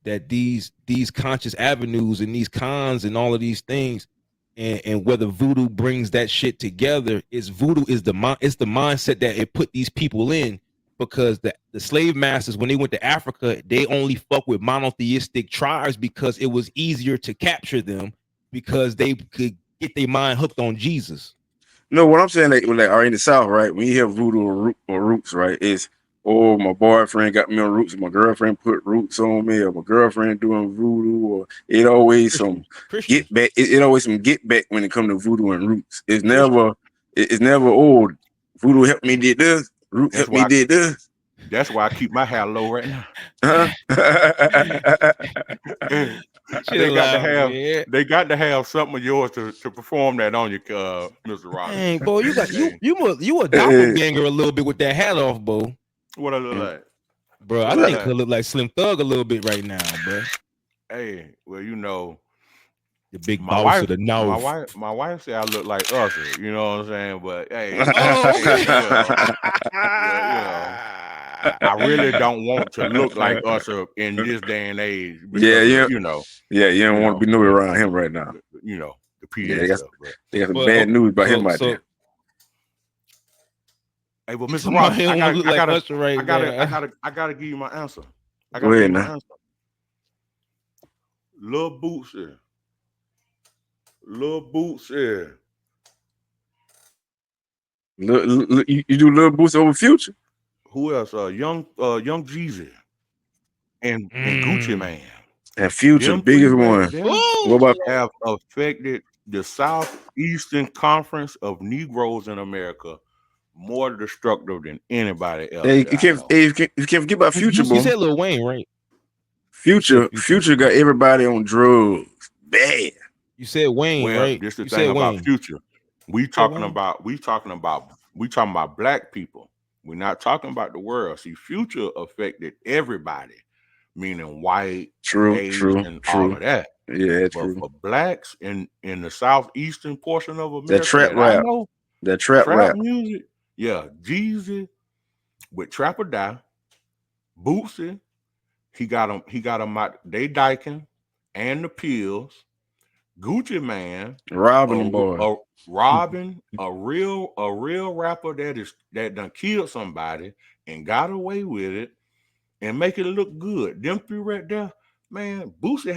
that these conscious avenues and these cons and all of these things, and whether voodoo brings that shit together, is voodoo is the mindset that it put these people in, because the slave masters, when they went to Africa, they only fuck with monotheistic tribes because it was easier to capture them because they could get their mind hooked on Jesus. No, what I'm saying, like are in the South, right? When you hear voodoo or roots, right, is, oh, my boyfriend got me on roots, my girlfriend put roots on me, or my girlfriend doing voodoo, or it always some get back. It always some get back when it comes to voodoo and roots. It's never oh, voodoo helped me did this, root helped me did this. That's why I keep my hair low right now. They got to have something of yours to perform that on you, Mr. Rogers. Dang, boy, you got you a doppelganger a little bit with that hat off, bro. What I look like, bro? I think I look like Slim Thug a little bit right now, bro. Hey, well, you know, the big boss of the North. My wife said I look like Usher. You know what I'm saying? But hey, I really don't want to look like Usher in this day and age. Because, you know. Yeah, you don't want to be nowhere around him right now. You know, the PA stuff. They got some bad news about him out there. Hey, well, Mr. Ross, I gotta give you my answer. Go ahead now. Lil Bootsy. Lil Bootsy. You do Lil Bootsy over Future? Who else? Young Jeezy and Gucci Man. And Future, biggest one. What about have affected the Southeastern Conference of Negroes in America more destructive than anybody else? Hey, you can't forget about Future, boy. You said Lil Wayne, right? Future got everybody on drugs. Bad. You said Wayne, right? This the thing about Future. We talking about black people. We're not talking about the world. See, Future affected everybody, meaning white, Asian, all of that. Yeah, but true. For blacks in the southeastern portion of America, that trap rap music, yeah, Jeezy with Trap or Die, Bootsy, he got them out. They Dykin and the Pills, Gucci Man, Robin, a real rapper that done killed somebody and got away with it and make it look good. Them three right there, man. Bootsy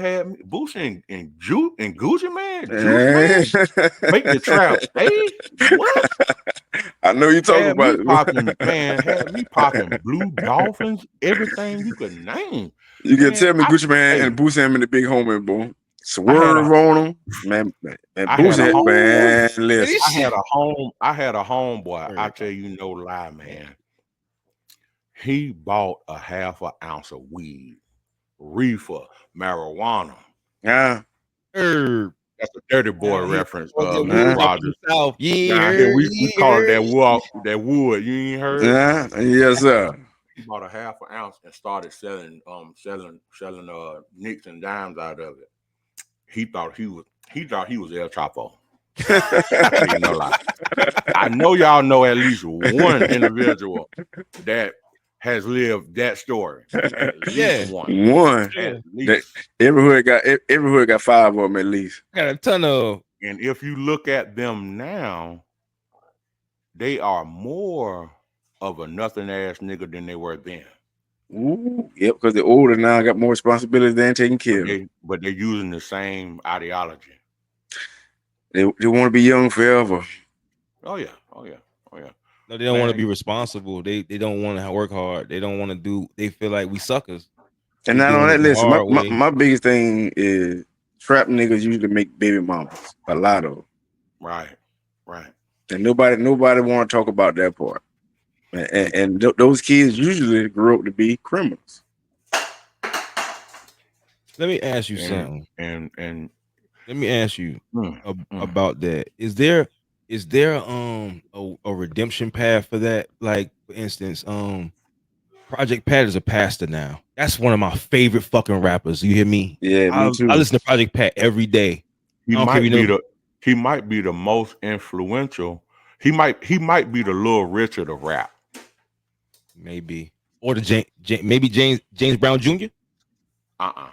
and Gucci Man, make the trap. Hey, what? I know you talking about it. Had me popping Blue Dolphins, everything you could name. You can tell me Gucci Man and Bootsy him in the big homie, boy. Swerve on him, man. Bootsy, man. Listen, I had a homeboy. I tell you no lie, man. He bought a half an ounce of weed, reefer, marijuana. Yeah. That's a dirty boy reference. Mr. Rogers. We call it that wood. You ain't heard? Yeah, yes, sir. He bought a half an ounce and started selling nicks and dimes out of it. He thought he was El Chapo. No lie. I know y'all know at least one individual that has lived that story. One. Every hood got 5 of them at least. Got a ton of. And if you look at them now, they are more of a nothing ass nigga than they were then. Ooh, yep, because they're older now, got more responsibility than taking care of. But they're using the same ideology. They want to be young forever. Oh yeah, oh yeah, oh yeah. No, they don't want to be responsible. They don't want to work hard. They don't want to do. They feel like we suckers. And not on that, listen, my biggest thing is trap niggas usually make baby mamas. A lot of them. Right, right. And nobody want to talk about that part. And those kids usually grow up to be criminals. Let me ask you something. And let me ask you about that. Is there a redemption path for that? Like, for instance, Project Pat is a pastor now. That's one of my favorite fucking rappers. You hear me? Yeah, me too. I listen to Project Pat every day. He might be the most influential. He might be the Little Richard of rap. Maybe. Or the maybe James Brown Jr. All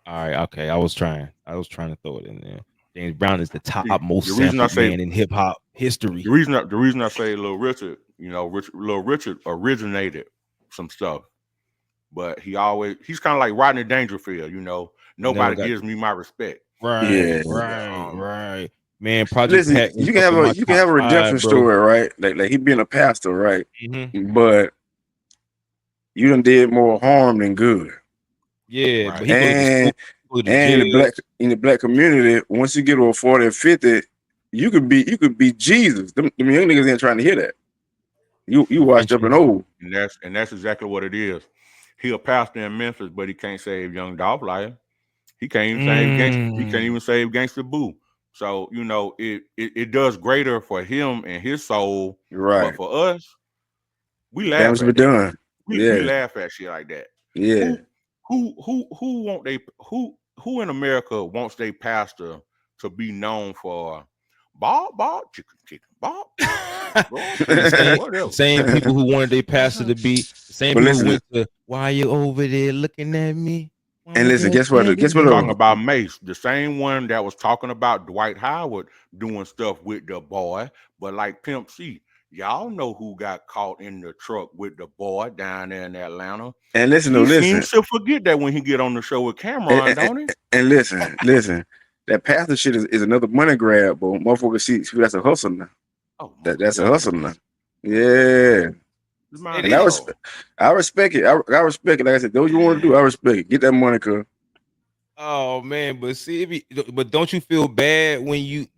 right, okay. I was trying to throw it in there. James Brown is the top most sampled man in hip hop history. The reason I say Little Richard, Little Richard originated some stuff, but he's kind of like Rodney Dangerfield. Nobody gives me my respect. Right, right. Man, Project Listen, Pat. You can have a redemption story, right? Like he being a pastor, right? Mm-hmm. But you done did more harm than good. Yeah, right. But he in the black community, once you get over 40 or 50, you could be Jesus. Them young niggas ain't trying to hear that. You washed up and old. And that's exactly what it is. He a pastor in Memphis, but he can't save young Dolph Liar. He can't even save Gangsta Boo. So it does greater for him and his soul. Right. But for us, we laugh at that. We laugh at shit like that. Yeah. Who in America wants their pastor to be known for ball, chicken, ball? Same people who wanted their pastor to be same people who went to why you over there looking at me. And listen, guess what? Talking about Mace, the same one that was talking about Dwight Howard doing stuff with the boy, but like Pimp C. Y'all know who got caught in the truck with the boy down there in Atlanta. And listen, he seems to forget that when he get on the show with Cameron, don't he? And listen, that pastor shit is another money grab, but motherfuckers see that's a hustle now. Oh, that's a hustle now. Yeah. And I respect it. I respect it. Like I said, those you want to do, I respect it. Get that money, cuz. Oh man, but see, but don't you feel bad when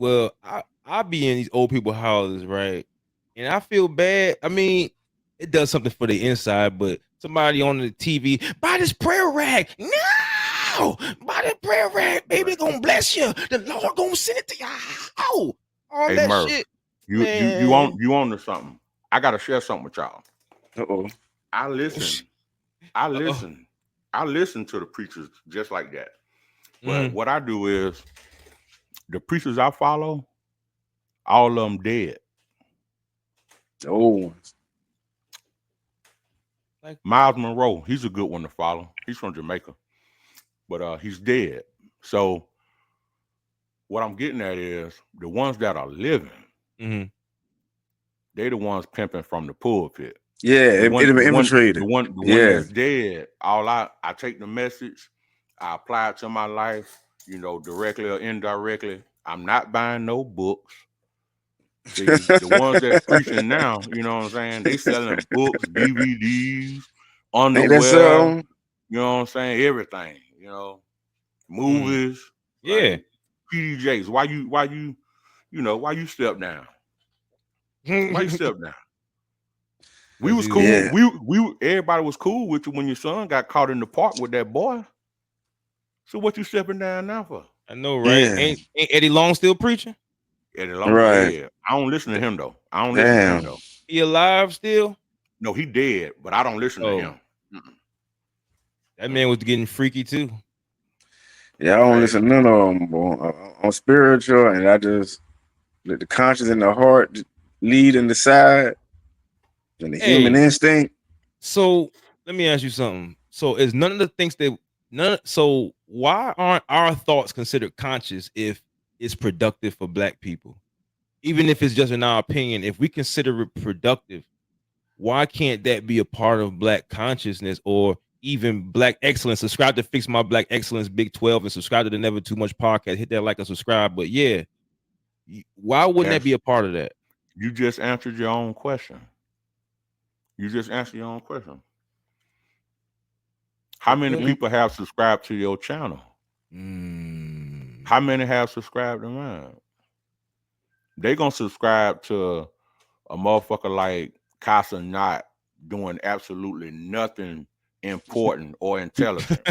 I be in these old people houses, right? And I feel bad. I mean, it does something for the inside, but somebody on the TV, buy this prayer rag. No, buy that prayer rag, baby, gonna bless you. The Lord gonna send it to you. Oh, all hey, that Murph, shit. You on to something. I gotta share something with y'all. Uh-oh. I listen to the preachers just like that. But what I do is the preachers I follow, all of them dead. The old ones. Like Miles Monroe, he's a good one to follow. He's from Jamaica, but he's dead. So what I'm getting at is the ones that are living, they the ones pimping from the pulpit. Yeah, it'd been infiltrated. The one that's dead. I take the message, I apply it to my life, directly or indirectly. I'm not buying no books. The ones that's preaching now, you know what I'm saying? They selling books, DVDs, underwear, you know what I'm saying? Everything, movies. Yeah. Like PDJs. Why you step down? Why you step down? We was cool. Yeah. We everybody was cool with you when your son got caught in the park with that boy. So what you stepping down now for? I know, right? Yeah. Ain't Eddie Long still preaching? Eddie Long, right? Yeah. I don't listen to him though. Listen to him though. He alive still? No, he dead, but I don't listen to him. That man was getting freaky too. Yeah, I don't listen to none of them on spiritual, and I just let the conscience and the heart lead and decide, and the human instinct. So let me ask you something. So is none of the things so why aren't our thoughts considered conscious if it's productive for black people? Even if it's just in our opinion, if we consider it productive, why can't that be a part of Black consciousness or even Black excellence? Subscribe to Fix My Black Excellence Bigg12 and subscribe to the Never Too Much podcast. Hit that like and subscribe. But yeah, why wouldn't that be a part of that? You just answered your own question. You just answered your own question. How many people have subscribed to your channel? How many have subscribed to mine? They gonna subscribe to a motherfucker like Casa not doing absolutely nothing important or intelligent.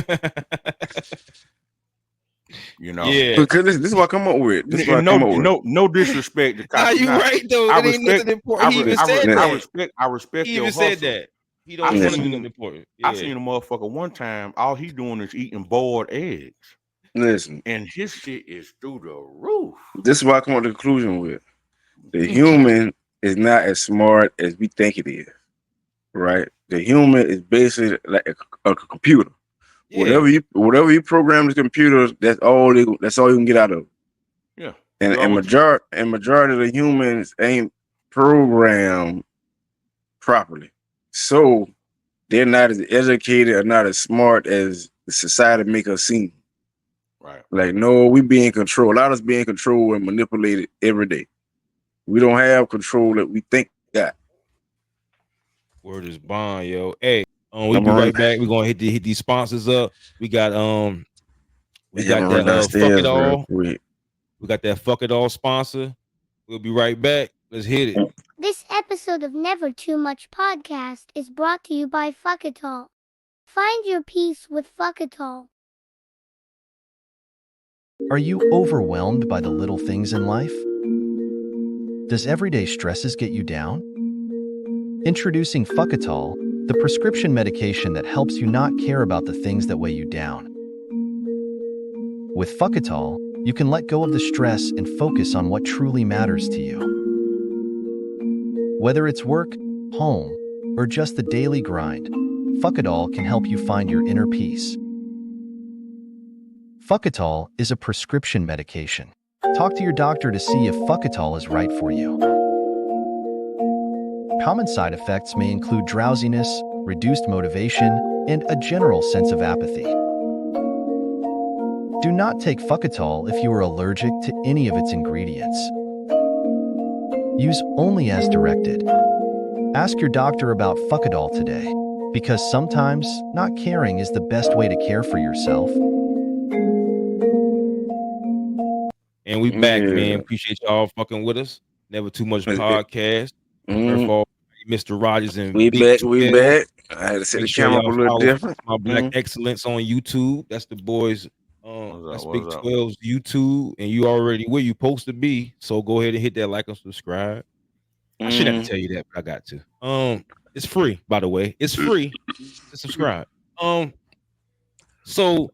You know, yeah. Because this is what I come up with. This is what I come up with. No disrespect to Casa. You right though. I it ain't nothing important. He even said that. I respect he your even hustle. said that. He don't want to do nothing important. Yeah. I seen a motherfucker one time. All he doing is eating boiled eggs. Listen, and his shit is through the roof. This is what I come to the conclusion with. The human is not as smart as we think it is, right? The human is basically like a computer. Yeah. Whatever you program the computer, that's all you can get out of it. Yeah. And majority of the humans ain't programmed properly. So they're not as educated or not as smart as the society make us seem. Right. Like, no, we be in control. A lot of us being controlled and manipulated every day. We don't have control that we think we got. Word is bond, yo. Hey, we'll be right back. We're gonna hit these sponsors up. We got that Fuck It All. We got that Fuck It All sponsor. We'll be right back. Let's hit it. This episode of Never Too Much podcast is brought to you by FUKITOL. Find your peace with FUKITOL. Are you overwhelmed by the little things in life? Does everyday stresses get you down? Introducing FUKITOL, the prescription medication that helps you not care about the things that weigh you down. With FUKITOL, you can let go of the stress and focus on what truly matters to you. Whether it's work, home, or just the daily grind, FUKITOL can help you find your inner peace. FUKITOL is a prescription medication. Talk to your doctor to see if FUKITOL is right for you. Common side effects may include drowsiness, reduced motivation, and a general sense of apathy. Do not take FUKITOL if you are allergic to any of its ingredients. Use only as directed. Ask your doctor about FUKITOL today, because sometimes not caring is the best way to care for yourself. And we back, man. Appreciate y'all fucking with us. Never Too Much podcast. Mr. Rogers and we Bigg12. back. I had to set the camera up a little different. My Black Excellence on YouTube. That's the boys. That's Bigg12's YouTube, and you already where you supposed to be. So go ahead and hit that like and subscribe. I shouldn't have to tell you that, but I got to. It's free, by the way. It's free to subscribe. So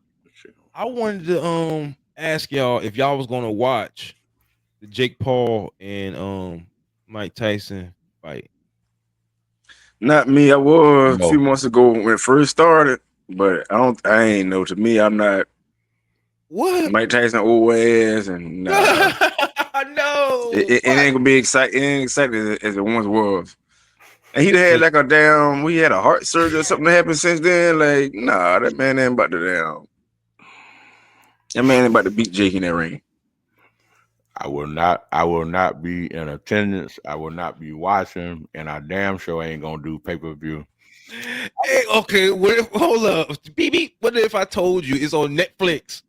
I wanted to ask y'all if y'all was gonna watch the Jake Paul and Mike Tyson fight. Not me. I was a few months ago when it first started, but I ain't know. To me, I'm not. What? Mike Tyson old ass and no. It ain't gonna be exciting. It ain't exciting as it once was. And he'd had like we had a heart surgery or something that happened since then. Like, nah, that man ain't about to That man ain't about to beat Jake in that ring. I will not be in attendance. I will not be watching, and I damn sure ain't gonna do pay-per-view. Hey, okay, hold up. BB, what if I told you it's on Netflix?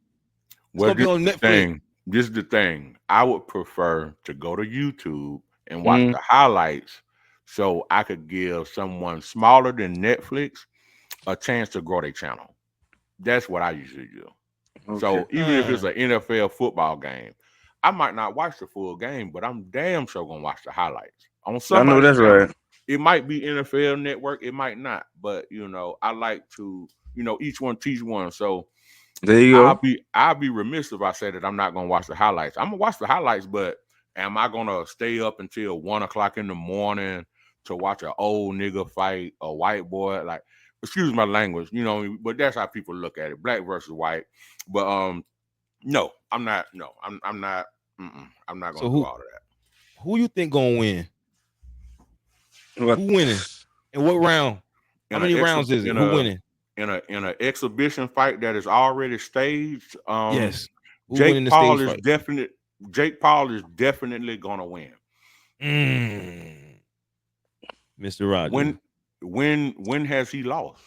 It's gonna be on Netflix. This is the thing. I would prefer to go to YouTube and watch the highlights so I could give someone smaller than Netflix a chance to grow their channel. That's what I usually do. Okay. So even if it's an NFL football game, I might not watch the full game, but I'm damn sure gonna watch the highlights. On some, I know that's right. It might be NFL Network, it might not, but I like to, each one teach one. So there you go. I'll be remiss if I say that I'm not gonna watch the highlights. I'm gonna watch the highlights, but am I gonna stay up until 1 o'clock in the morning to watch an old nigga fight a white boy? Like, excuse my language, but that's how people look at it, black versus white. But no, I'm not. No, I'm not. I'm not gonna do all of that. Who you think gonna win? Who winning? And what round? How many rounds is it? Who winning? In an exhibition fight that is already staged? Yes. Who Jake winning the Paul stage is fight? Jake Paul is definitely gonna win. Mr. Rogers. When has he lost?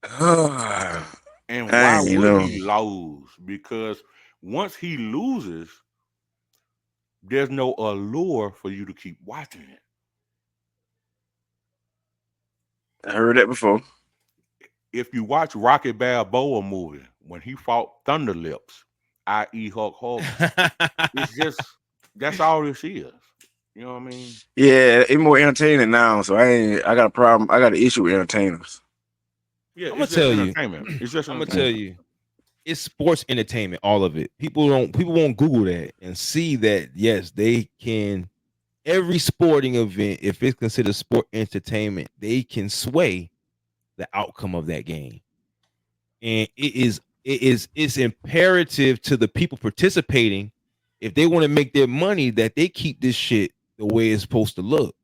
And I why ain't would know. he lose? Because once he loses, there's no allure for you to keep watching it. I heard that before. If you watch Rocky Balboa movie, when he fought Thunder Lips, i.e. Hulk Hogan, it's just, that's all this is. You know what I mean? Yeah, it's more entertaining now. So I got a problem. I got an issue with entertainers. Yeah, I'm gonna tell you. It's just I'm gonna tell you. It's sports entertainment, all of it. People won't Google that and see that yes, they can. Every sporting event, if it's considered sport entertainment, they can sway the outcome of that game. And it's imperative to the people participating, if they want to make their money, that they keep this shit the way it's supposed to look.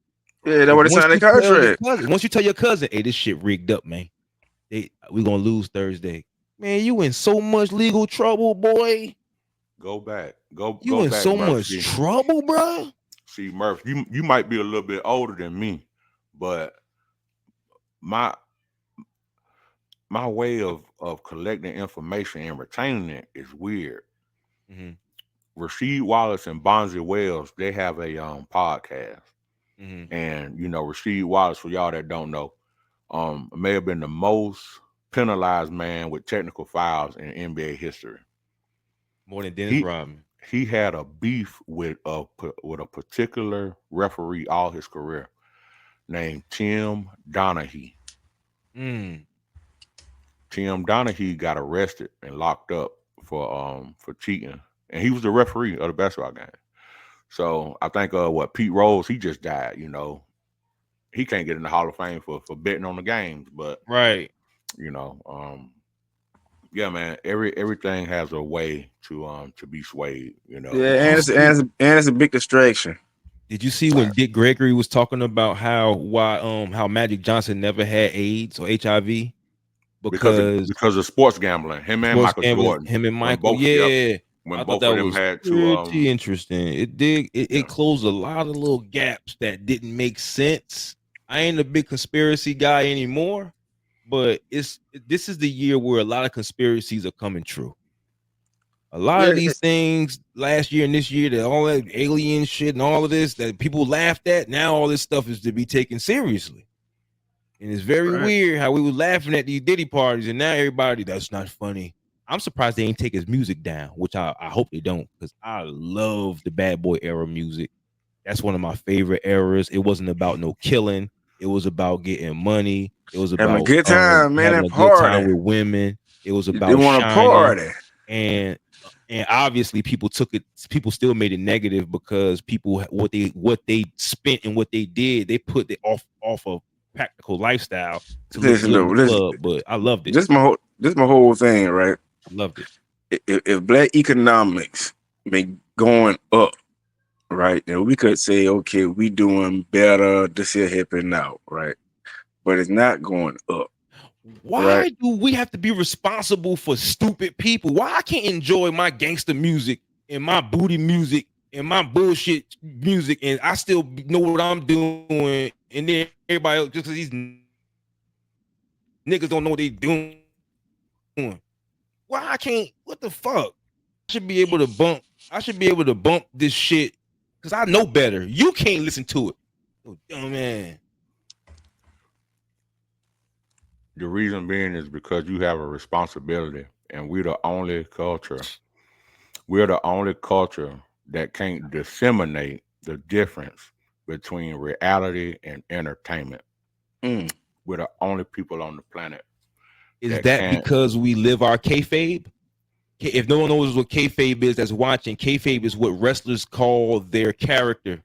Yeah, that's what they signed the contract. Once you tell your cousin, hey, this shit rigged up, man. We gonna lose Thursday. Man, you in so much legal trouble, boy. Go back. You in back, so Murph. much trouble, bro. See, Murph, you might be a little bit older than me, but my way of collecting information and retaining it is weird. Rasheed Wallace and Bonzi Wells, they have a podcast. And you know, Rasheed Wallace, for y'all that don't know, may have been the most penalized man with technical fouls in NBA history. More than Dennis Rodman. He had a beef with a particular referee all his career named Tim Donaghy. Tim Donaghy got arrested and locked up for cheating, and he was the referee of the basketball game. So I think Pete Rose, he just died. You know, he can't get in the Hall of Fame for betting on the games, but right. You know, yeah, man. Everything has a way to be swayed. You know. Yeah, and it's a big distraction. Did you see when Dick Gregory was talking about how Magic Johnson never had AIDS or HIV because of sports gambling? Him and Michael Jordan. Him and Michael. Yeah. When both of them had to pretty interesting. It closed a lot of little gaps that didn't make sense. I ain't a big conspiracy guy anymore, but this is the year where a lot of conspiracies are coming true. A lot of these things last year and this year, that all that alien shit and all of this that people laughed at, now all this stuff is to be taken seriously. And it's very weird how we were laughing at these Diddy parties, and now everybody, that's not funny. I'm surprised they ain't take his music down, which I hope they don't, because I love the Bad Boy era music. That's one of my favorite eras. It wasn't about no killing. It was about getting money. It was about having a good time, man. Having a good time with women. It was about they want to party. And obviously people still made it negative because people, what they spent and what they did, they put it off of practical lifestyle to listen to the club. But I loved it. This my whole thing, right? I loved it. If black economics been going up, right, then we could say, okay, we doing better. This is happening now, right? But it's not going up. Why do we have to be responsible for stupid people? Why I can't enjoy my gangster music and my booty music and my bullshit music, and I still know what I'm doing, and then everybody else, just because these niggas don't know what they doing? Why I can't? What the fuck? I should be able to bump this shit because I know better. You can't listen to it. Oh, dumb man. The reason being is because you have a responsibility, and we're the only culture. We're the only culture that can't disseminate the difference between reality and entertainment. We're the only people on the planet. Is that because we live our kayfabe? If no one knows what kayfabe is that's watching, kayfabe is what wrestlers call their character.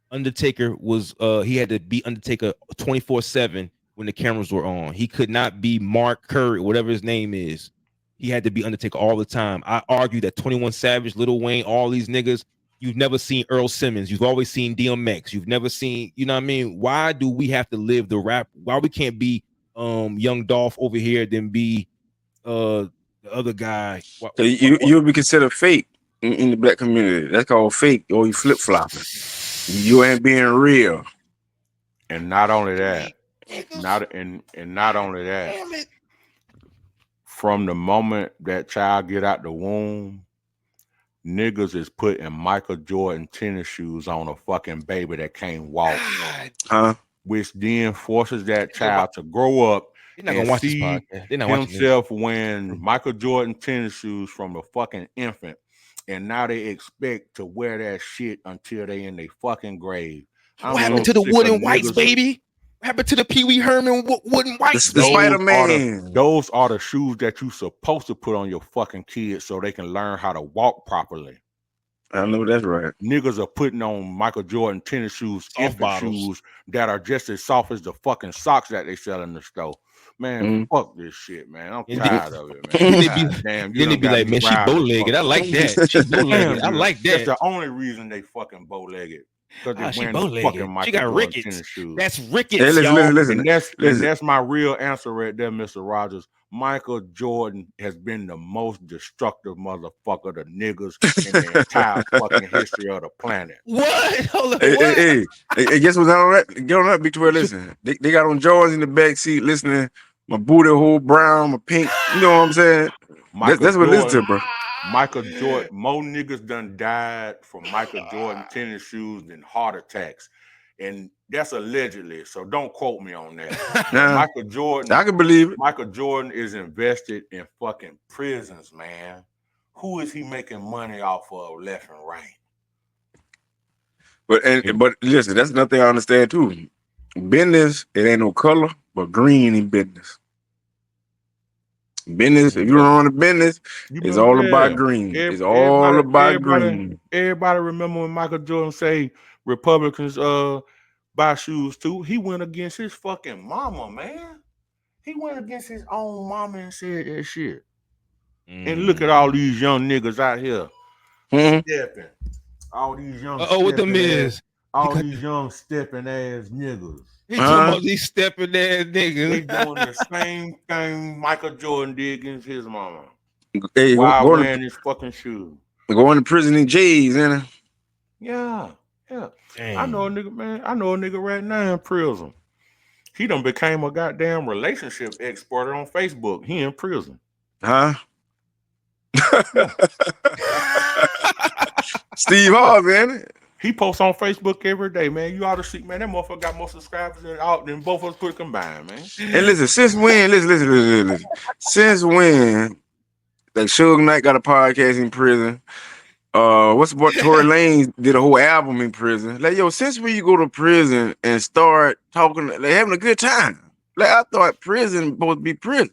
Undertaker was he had to be Undertaker 24/7 when the cameras were on. He could not be Mark Curry, whatever his name is. He had to be Undertaker all the time. I argue that 21 Savage, Lil Wayne, all these niggas You've never seen Earl Simmons. You've always seen DMX. You've never seen, you know what I mean? Why do we have to live the rap? Why we can't be Young Dolph over here, then be the other guy? So you'll be considered fake in the black community. That's called fake, or you flip flopping. You ain't being real. And not only that, not only that, from the moment that child get out the womb, niggas is putting Michael Jordan tennis shoes on a fucking baby that can't walk. Which then forces that child to grow up and see himself wearing Michael Jordan tennis shoes from a fucking infant. And now they expect to wear that shit until they in their fucking grave. What happened to the wooden whites, baby? What happened to the Pee Wee Herman wooden whites? The Spider-Man. Those are the shoes that you're supposed to put on your fucking kids so they can learn how to walk properly. I know that's right. Niggas are putting on Michael Jordan tennis shoes, infant shoes that are just as soft as the fucking socks that they sell in the store. Man, fuck this shit, man. I'm tired of it, man. Then they be like, man, she bow-legged. I like that. She bow-legged. I like that. That's the only reason they fucking bow-legged. Because she they're wearing the fucking Michael she got Jordan rickets. tennis shoes. That's rickets, hey, listen, and that's my real answer right there, Mr. Rogers. Michael Jordan has been the most destructive motherfucker to niggas in the entire fucking history of the planet. What? Hold on, hey, guess what's on that? Get on that, Bigg12. Listen, they got on Jordans in the back seat listening. My booty hole brown, my pink. You know what I'm saying? That's what listen to, bro. Michael Jordan, more niggas done died from Michael Jordan tennis shoes than heart attacks. And that's allegedly, so don't quote me on that. Michael Jordan, I can believe it. Michael Jordan is invested in fucking prisons, man. Who is he making money off of left and right? But listen, that's another thing I understand too. Business, it ain't no color, but green in business. Business, if you run a business, it's all about green. It's all about green. Everybody remember when Michael Jordan say Republicans buy shoes too? He went against his fucking mama, man. He went against his own mama and said that shit. And look at all these young niggas out here stepping. All these young what them is? All these young stepping ass niggas. He talking about these stepping ass niggas. They doing the same thing Michael Jordan did against his mama. Hey, while wearing his fucking shoes. Going to prison in J's, ain't it? Yeah. Damn. I know a nigga, man. I know a nigga right now in prison. He done became a goddamn relationship exporter on Facebook. He in prison. Steve Harvey, ain't it? He posts on Facebook every day, man. You ought to see, man. That motherfucker got more subscribers than both of us put combined, man. And listen, since when? Listen. Since when? Like Suge Knight got a podcast in prison. What's the boy Tory Lanez did a whole album in prison. Like, yo, since when you go to prison and start talking, like having a good time? Like, I thought prison supposed to be prison.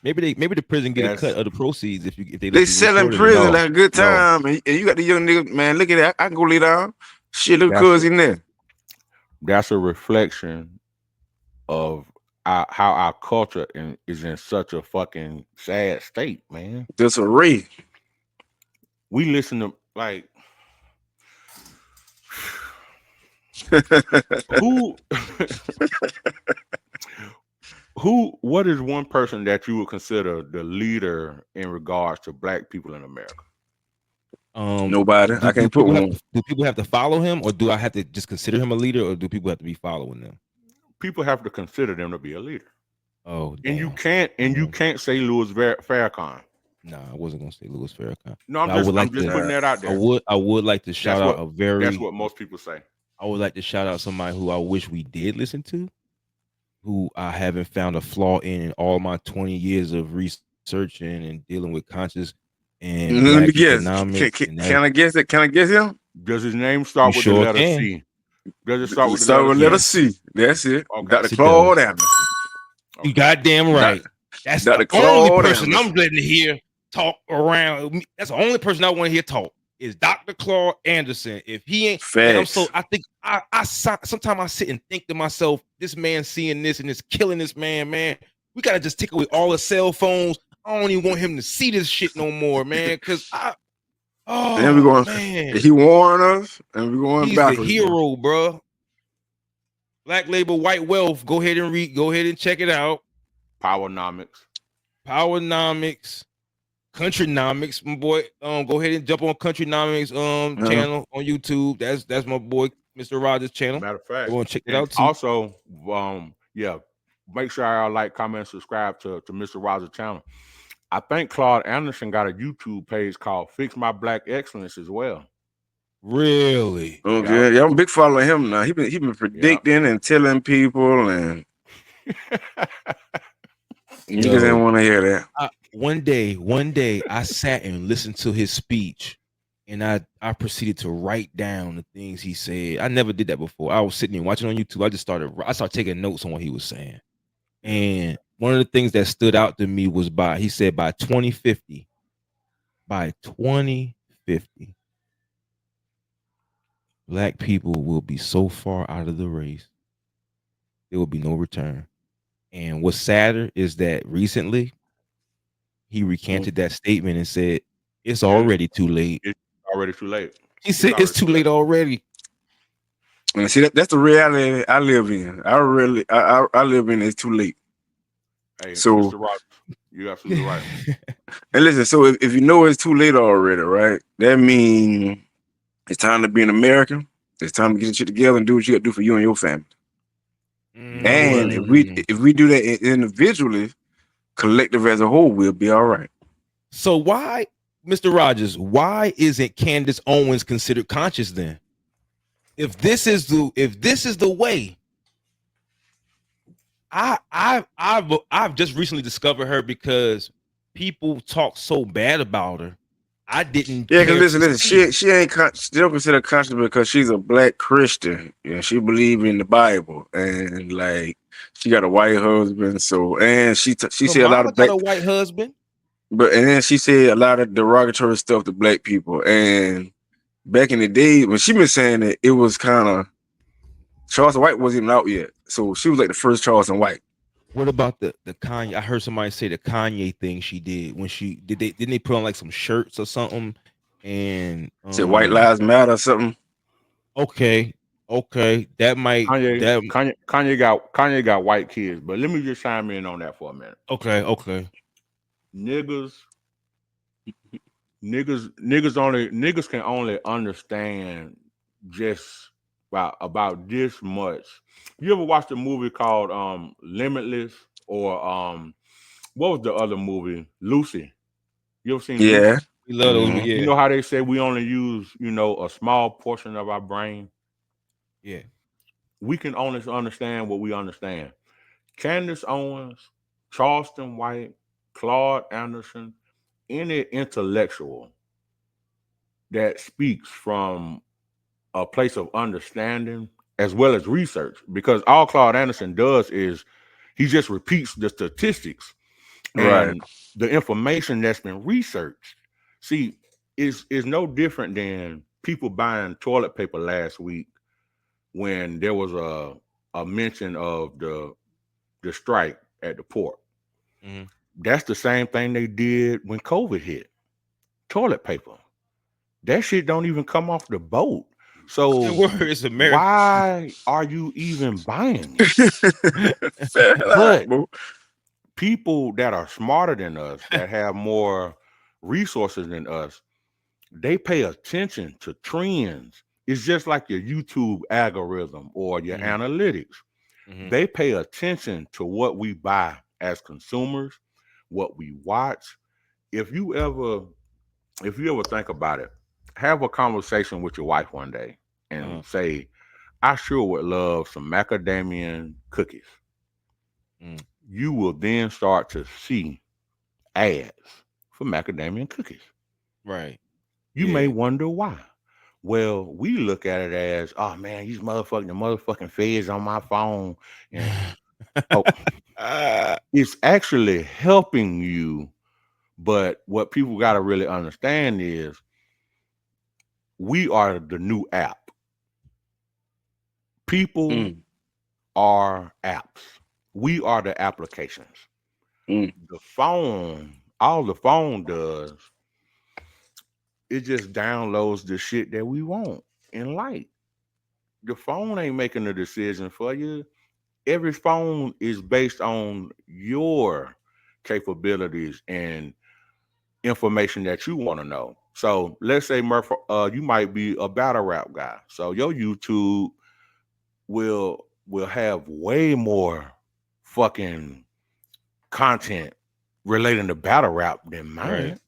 Maybe the prison get a cut of the proceeds if they selling prison like a good time, and you got the young niggas, man. Look at that, I can go lay down. Shit, look cuz in there. That's a reflection of how our culture is in such a fucking sad state, man. Disarray. We listen to like what is one person that you would consider the leader in regards to black people in America? Nobody. I can't put one. Do people have to follow him, or do I have to just consider him a leader, or do people have to be following them? People have to consider them to be a leader. Oh, and you can't say Louis Farrakhan. No, I wasn't gonna say Louis Farrakhan. No, I'm just putting that out there. I would like to shout out that's what most people say. I would like to shout out somebody who I wish we did listen to, who I haven't found a flaw in all my 20 years of researching and dealing with conscious and let me guess. Can I guess it? Can I guess him? Does his name start with the letter C? Does it start with the letter C? That's it. Okay. Dr. Claude Anderson. You goddamn right. That's the only person I'm letting hear talk around. That's the only person I want to hear talk is Dr. Claude Anderson. If he ain't, I think I sometimes I sit and think to myself, this man seeing this and it's killing this man. We gotta just take away all the cell phones. I don't even want him to see this shit no more, man. Cause And then we're Oh going. man, He warned us, and we're going he's the backwards. Bro. hero, bro. Black Label White Wealth. Go ahead and read. Go ahead and check it out. Powernomics. Countrynomics, my boy. Go ahead and jump on Countrynomics channel on YouTube. That's my boy, Mr. Rogers channel. Matter of fact, I want to check it out too. Also, yeah, make sure y'all like, comment, subscribe to Mr. Rogers channel. I think Claude Anderson got a YouTube page called FixMyBlackExcellence as well. Really? Okay, yeah, I'm a big follower of him now. He been predicting and telling people, and niggas didn't want to hear that. One day, I sat and listened to his speech, and I proceeded to write down the things he said. I never did that before. I was sitting there watching on YouTube. I started taking notes on what he was saying, and one of the things that stood out to me was he said by 2050, Black people will be so far out of the race, there will be no return. And what's sadder is that recently he recanted that statement and said it's already too late. It's already too late. He said it's too late already. And see, that's the reality I live in. I live in. It's too late. Hey, so Mr. Rogers, you're absolutely right. And listen, so if you know it's too late already, right? That means it's time to be an American. It's time to get your shit together and do what you got to do for you and your family. And if we do that individually, collective as a whole, we'll be all right. So why, Mr. Rogers, why isn't Candace Owens considered conscious then? If this is the way, I've just recently discovered her because people talk so bad about her. I didn't. Yeah, because listen, she ain't still considered conscious because she's a Black Christian. Yeah, she believes in the Bible, and like she got a white husband. So and she said a lot of got a white husband, and then she said a lot of derogatory stuff to Black people. And back in the day when she been saying it was kind of Charleston White wasn't even out yet, so she was like the first Charleston White. What about the Kanye? I heard somebody say the Kanye thing she did when didn't they put on like some shirts or something and said White Lives Matter or something. Okay, that might Kanye got white kids, but let me just chime in on that for a minute. Okay. Niggas can only understand just about this much. You ever watched a movie called Limitless or what was the other movie? Lucy. You ever seen Yeah. Lucy? We love those movies. Yeah. You know how they say we only use, a small portion of our brain? Yeah. We can only understand what we understand. Candace Owens, Charleston White, Claude Anderson, any intellectual that speaks from a place of understanding as well as research, because all Claude Anderson does is he just repeats the statistics and the information that's been researched. See, is no different than people buying toilet paper last week when there was a mention of the strike at the port. Mm-hmm. That's the same thing they did when COVID hit. Toilet paper. That shit don't even come off the boat. So why are you even buying it? But people that are smarter than us, that have more resources than us, they pay attention to trends. It's just like your YouTube algorithm or your analytics. They pay attention to what we buy as consumers, what we watch. If you ever think about it, have a conversation with your wife one day and say, I sure would love some macadamia cookies. You will then start to see ads for macadamia cookies. Right. You may wonder why. Well, we look at it as, oh man, the motherfucking feds on my phone. And it's actually helping you. But what people got to really understand is we are the new app. People are apps. We are the applications. The phone, all the phone does it just downloads the shit that we want and like. The phone ain't making the decision for you. Every phone is based on your capabilities and information that you want to know. So let's say Murph, you might be a battle rap guy. So your YouTube will have way more fucking content relating to battle rap than mine.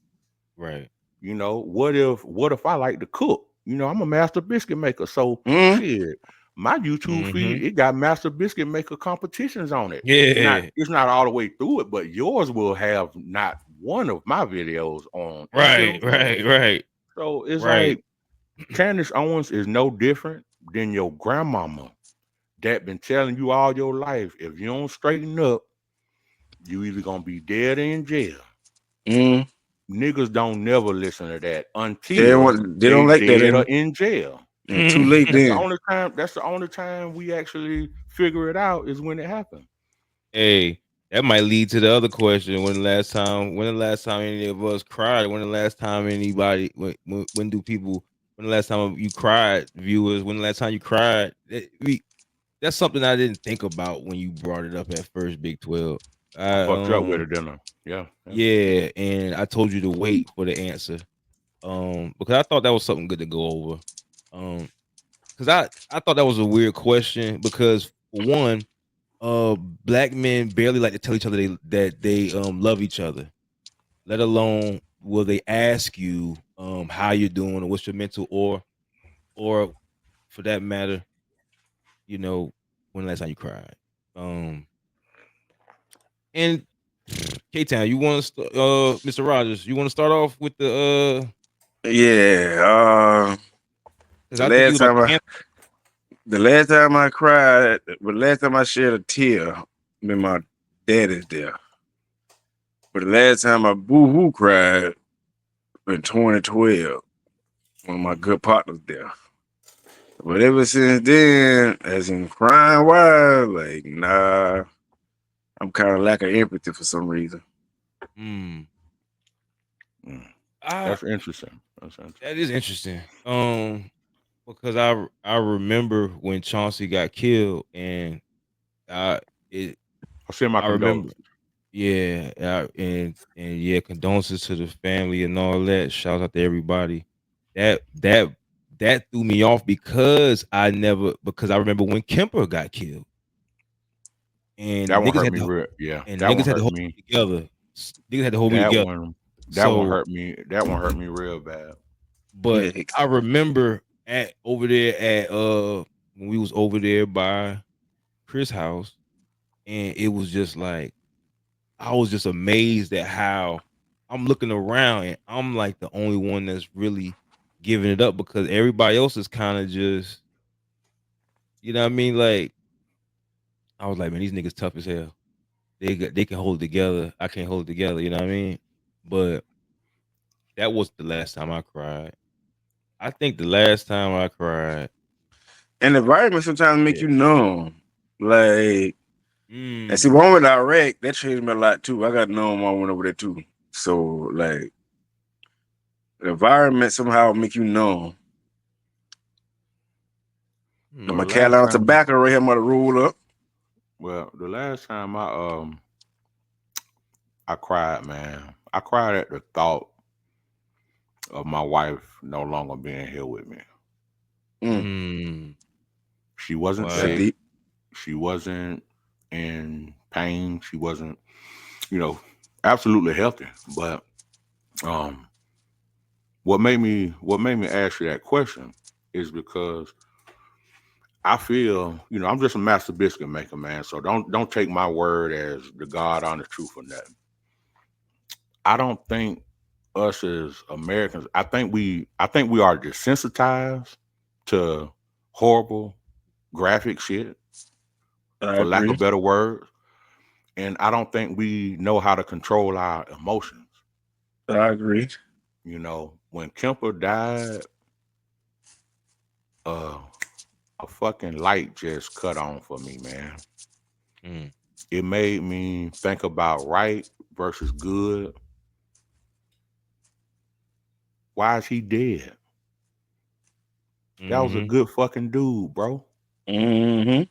Right. You know, what if I like to cook? You know, I'm a master biscuit maker. So shit, my YouTube feed, it got master biscuit maker competitions on it. Yeah. It's not all the way through it, but yours will have not one of my videos on. Right. So it's like Candace Owens is no different than your grandmama that been telling you all your life, if you don't straighten up, you either gonna be dead or in jail. Niggas don't never listen to that until they don't like dead that or in jail. Too late then. That's the only time we actually figure it out is when it happened. Hey, that might lead to the other question. When the last time any of us cried? When the last time anybody when the last time you cried, viewers, when the last time you cried? That's something I didn't think about when you brought it up at first, Bigg12. I fucked up with it, didn't I? Yeah, and I told you to wait for the answer. Because I thought that was something good to go over. Because I thought that was a weird question because for one, black men barely like to tell each other that they love each other, let alone will they ask you how you're doing or what's your mental or for that matter, you know, when the last time you cried. And K-Town, you want to Mr. Rogers, you want to start off with the Yeah. because I think you about to answer. The last time I cried, the last time I shed a tear, when my dad is there. But the last time I boo-hoo cried in 2012, one of my good partners there. But ever since then, as in crying wise, like, nah, I'm kind of lacking empathy for some reason. That's interesting. That is interesting. Because I remember when Chauncey got killed, and I send my remember, condolences. and yeah, condolences to the family and all that. Shout out to everybody. That threw me off because I remember when Kemper got killed, and that one niggas hurt had me to, real. Yeah, and that niggas one had to hurt hold me. me together. Niggas had to hold me together. That one hurt me. That one hurt me real bad. But I remember over there at when we was over there by Chris' house, and it was just like I was just amazed at how I'm looking around and I'm like the only one that's really giving it up because everybody else is kind of just, you know what I mean? Like I was like, man, these niggas tough as hell. They can hold it together. I can't hold it together. You know what I mean? But that was the last time I cried. I think the last time I cried. And the environment sometimes make you numb. Like, and see, when I went to Iraq, that changed me a lot too. I got numb when I went over there too. So, like, the environment somehow make you numb. My Carolina tobacco right here, I'm gonna roll up. Well, the last time I cried, man, I cried at the thought of my wife no longer being here with me. She wasn't sick. She wasn't in pain. She wasn't, absolutely healthy. But what made me ask you that question is because I feel, I'm just a master biscuit maker, man. So don't take my word as the God honest truth or nothing. I don't think us as Americans, I think we are desensitized to horrible graphic shit, for lack of better words. And I don't think we know how to control our emotions. I agree. When Kemper died, a fucking light just cut on for me, man. It made me think about right versus good. Why is he dead? That was a good fucking dude, bro. Mm-hmm.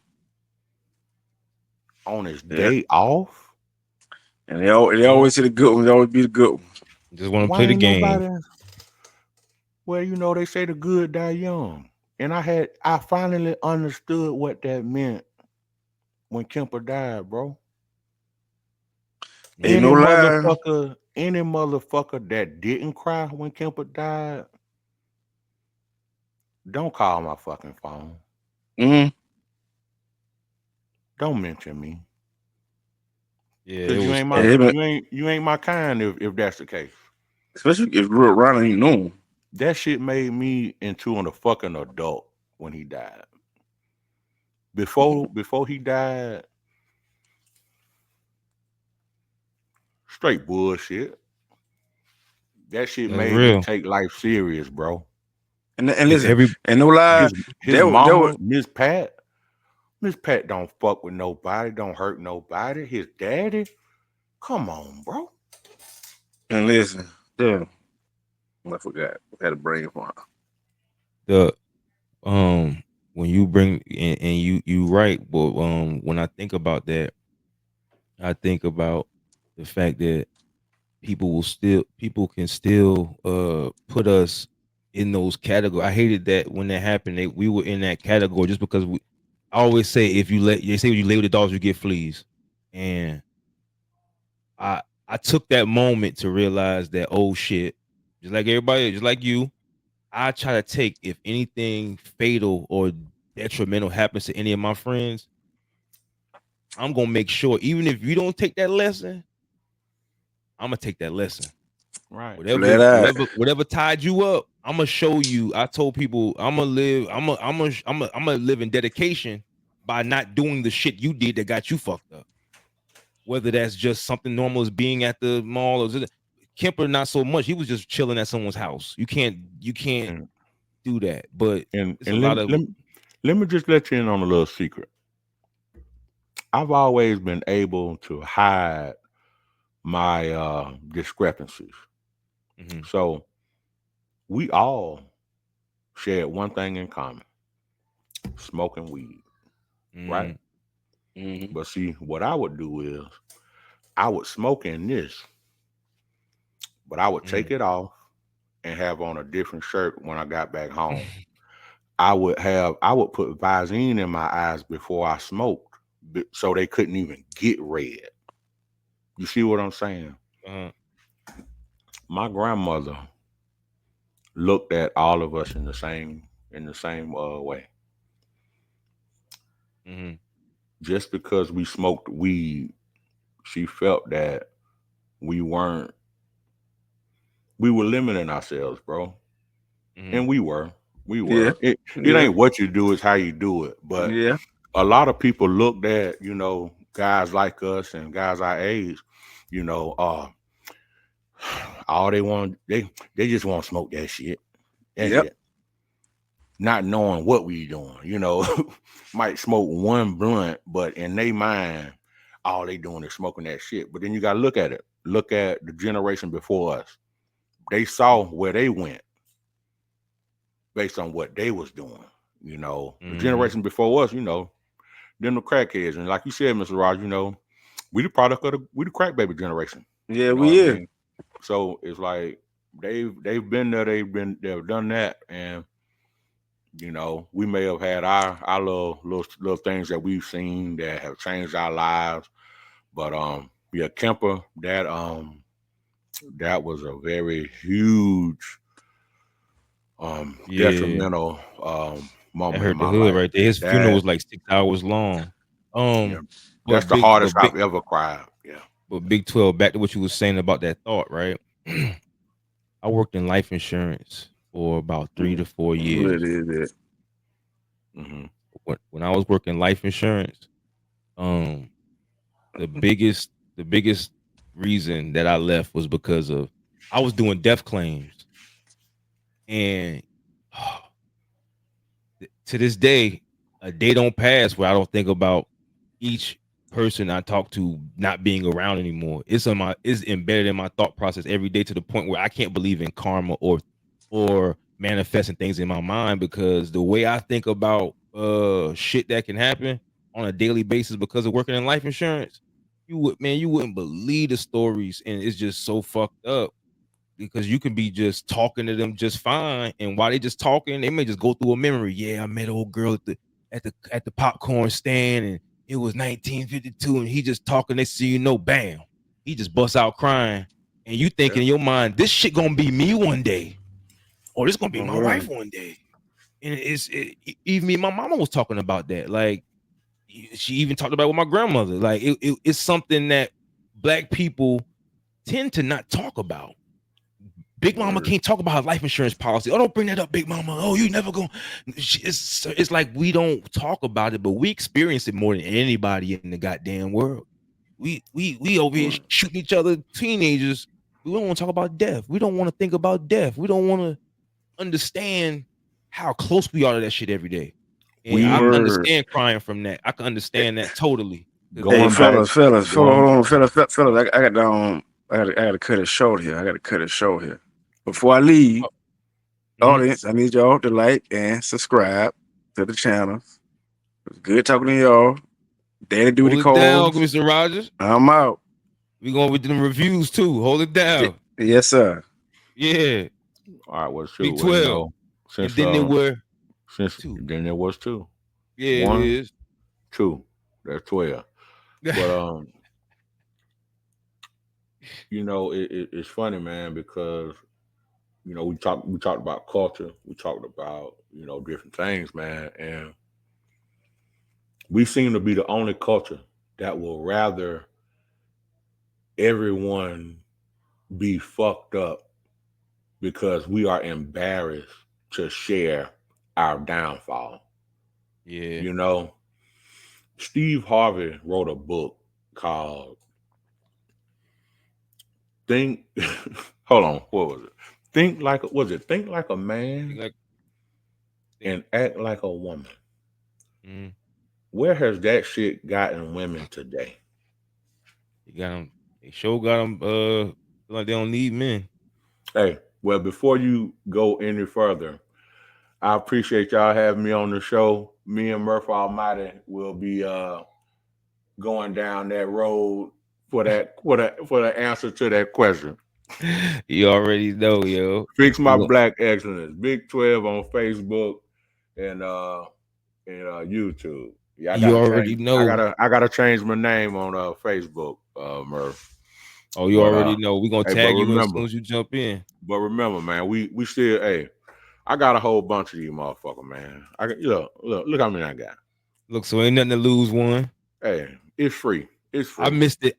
On his day off. And they always say the good ones, always be the good ones. Just want to Why play the ain't game. nobody? Well, you know, they say the good die young. And I finally understood what that meant when Kemper died, bro. Ain't no lie. Any motherfucker that didn't cry when Kemper died, don't call my fucking phone. Mm-hmm. Don't mention me. Yeah, Cause you ain't my kind if that's the case. Especially if real around and you know him. That shit made me into a fucking adult when he died. Before he died, straight bullshit. That shit that's made me real. take life serious, bro. And listen, and no lie, His mama, Miss Pat don't fuck with nobody, don't hurt nobody. His daddy, come on, bro. And listen, damn, I forgot. I had a brain for The when you bring and you right, but when I think about that, I think about the fact that people can still put us in those categories. I hated that when that happened, we were in that category just because I always say if you say when you lay with the dogs, you get fleas. And I took that moment to realize that, oh shit, just like everybody, just like you, I try to take, if anything fatal or detrimental happens to any of my friends, I'm gonna make sure, even if you don't take that lesson, I'm gonna take that lesson. Right. Whatever tied you up, I'm gonna show you. I told people I'm gonna live in dedication by not doing the shit you did that got you fucked up. Whether that's just something normal as being at the mall or Kemper, not so much. He was just chilling at someone's house. You can't do that. But it's a lot of. Let me just let you in on a little secret. I've always been able to hide my discrepancies. Mm-hmm. So we all shared one thing in common: smoking weed, right? Mm-hmm. But see, what I would do is I would smoke in this, but I would take it off and have on a different shirt when I got back home. I would put Visine in my eyes before I smoked, so they couldn't even get red. You see what I'm saying? My grandmother looked at all of us in the same way. Mm-hmm. Just because we smoked weed, she felt that we were limiting ourselves, bro. Mm-hmm. And we were. Yeah. It ain't what you do, it's how you do it. But yeah, a lot of people looked at, guys like us and guys our age, all they want, they just want to smoke that shit. That's it. Not knowing what we doing, might smoke one blunt, but in their mind, all they doing is smoking that shit. But then you gotta look at it. Look at the generation before us. They saw where they went based on what they was doing. The generation before us, them the crackheads. And like you said, Mr. Rogers, we the product of we the crack baby generation. Yeah, we is. So it's like they've been there, they've done that, and we may have had our little things that we've seen that have changed our lives. But yeah, Kemper, that was a very huge detrimental moment hurt in my the hood life. right there. His funeral was like 6 hours long. Yeah. That's the hardest I've ever cried. Yeah. But Bigg12, back to what you were saying about that thought, right? I worked in life insurance for about 3 to 4 years. When I was working life insurance, the biggest reason that I left was because of I was doing death claims, and to this day, a day don't pass where I don't think about each person I talk to not being around anymore. It's embedded in my thought process every day, to the point where I can't believe in karma or or manifesting things in my mind, because the way I think about shit that can happen on a daily basis because of working in life insurance, you wouldn't believe the stories, and it's just so fucked up. Because you can be just talking to them just fine, and while they just talking, they may just go through a memory. Yeah, I met an old girl at the popcorn stand, and it was 1952, and he just talking. They see, you know, bam, he just busts out crying, and you thinking in your mind, this shit gonna be me one day, or this gonna be my wife one day. And even me, my mama was talking about that. Like, she even talked about it with my grandmother. Like, it's something that Black people tend to not talk about. Big Mama can't talk about her life insurance policy. Oh, don't bring that up, Big Mama. Oh, you never go. It's like we don't talk about it, but we experience it more than anybody in the goddamn world. We over here shooting each other, teenagers. We don't want to talk about death. We don't want to think about death. We don't want to understand how close we are to that shit every day. And I can understand crying from that. I can understand that totally. Hey, fellas, hold on, fellas. I gotta cut it short here. Before I leave, audience, I need y'all to like and subscribe to the channel. It's good talking to y'all. Daddy duty calls. Hold it down, Mr. Rogers. I'm out. We going with them reviews too. Hold it down. Yes, sir. Yeah. All right, well, Big 12. Since, then there were two. Then there was 2. Yeah, 1, it is. 2. That's 12. But you know, it's funny, man, because you know, we talked about culture, we talked about, you know, different things, man, and we seem to be the only culture that will rather everyone be fucked up because we are embarrassed to share our downfall. Yeah. You know, Steve Harvey wrote a book called Think hold on, what was it? Think like a man and act like a woman. Mm. Where has that shit gotten women today? They sure got them like they don't need men. Hey, well, before you go any further, I appreciate y'all having me on the show. Me and Murph Almighty will be going down that road for the answer to that question. You already know, yo. Fix My Black Excellence, Bigg12 on Facebook and YouTube. Yeah, you already know. I gotta change my name on Facebook, Murph. Oh, you already know. We're gonna tag you as soon as you jump in. But remember, man, we still, hey, I got a whole bunch of these motherfuckers, man. Look how many I got. Look, so ain't nothing to lose one. Hey, it's free. It's free. I missed it.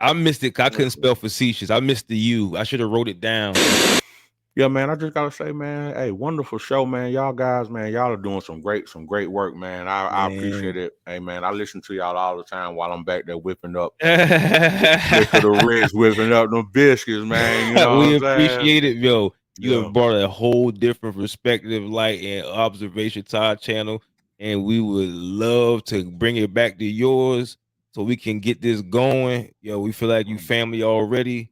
I couldn't spell facetious. I missed the U. I should have wrote it down. Yeah, man. I just gotta say, man, hey, wonderful show, man. Y'all guys, man, y'all are doing some great work, man. I appreciate it. Hey, man, I listen to y'all all the time while I'm back there whipping up the wrist, whipping up them biscuits, man. You know we appreciate it, yo. You have brought a whole different perspective, light, and observation to our channel, and we would love to bring it back to yours so we can get this going. Yo, we feel like you family already,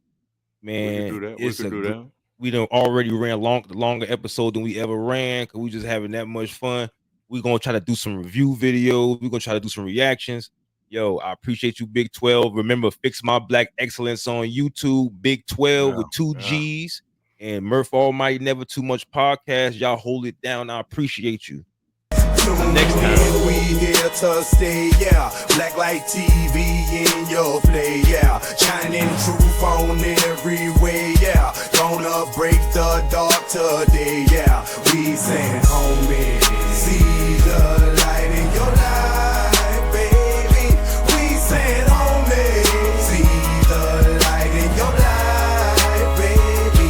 man. We can do that. We done already ran longer episode than we ever ran because we just having that much fun. We're gonna try to do some review videos. We're gonna try to do some reactions. Yo, I appreciate you, Bigg12. Remember, Fix My Black Excellence on YouTube, Bigg12 with 2 G's, and Murph Almighty Never Too Much Podcast. Y'all hold it down. I appreciate you. Next time. We here to stay, yeah. BlackLite TV in your play, yeah. Shining truth on every way, yeah. Gonna break the dark today, yeah. We saying, homie, see the light in your life, baby. We saying, homie, see the light in your life, baby.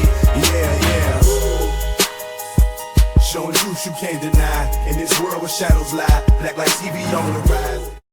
Yeah. Showing truth you can't deny. In this world where shadows lie, BlackLite TV on the rise.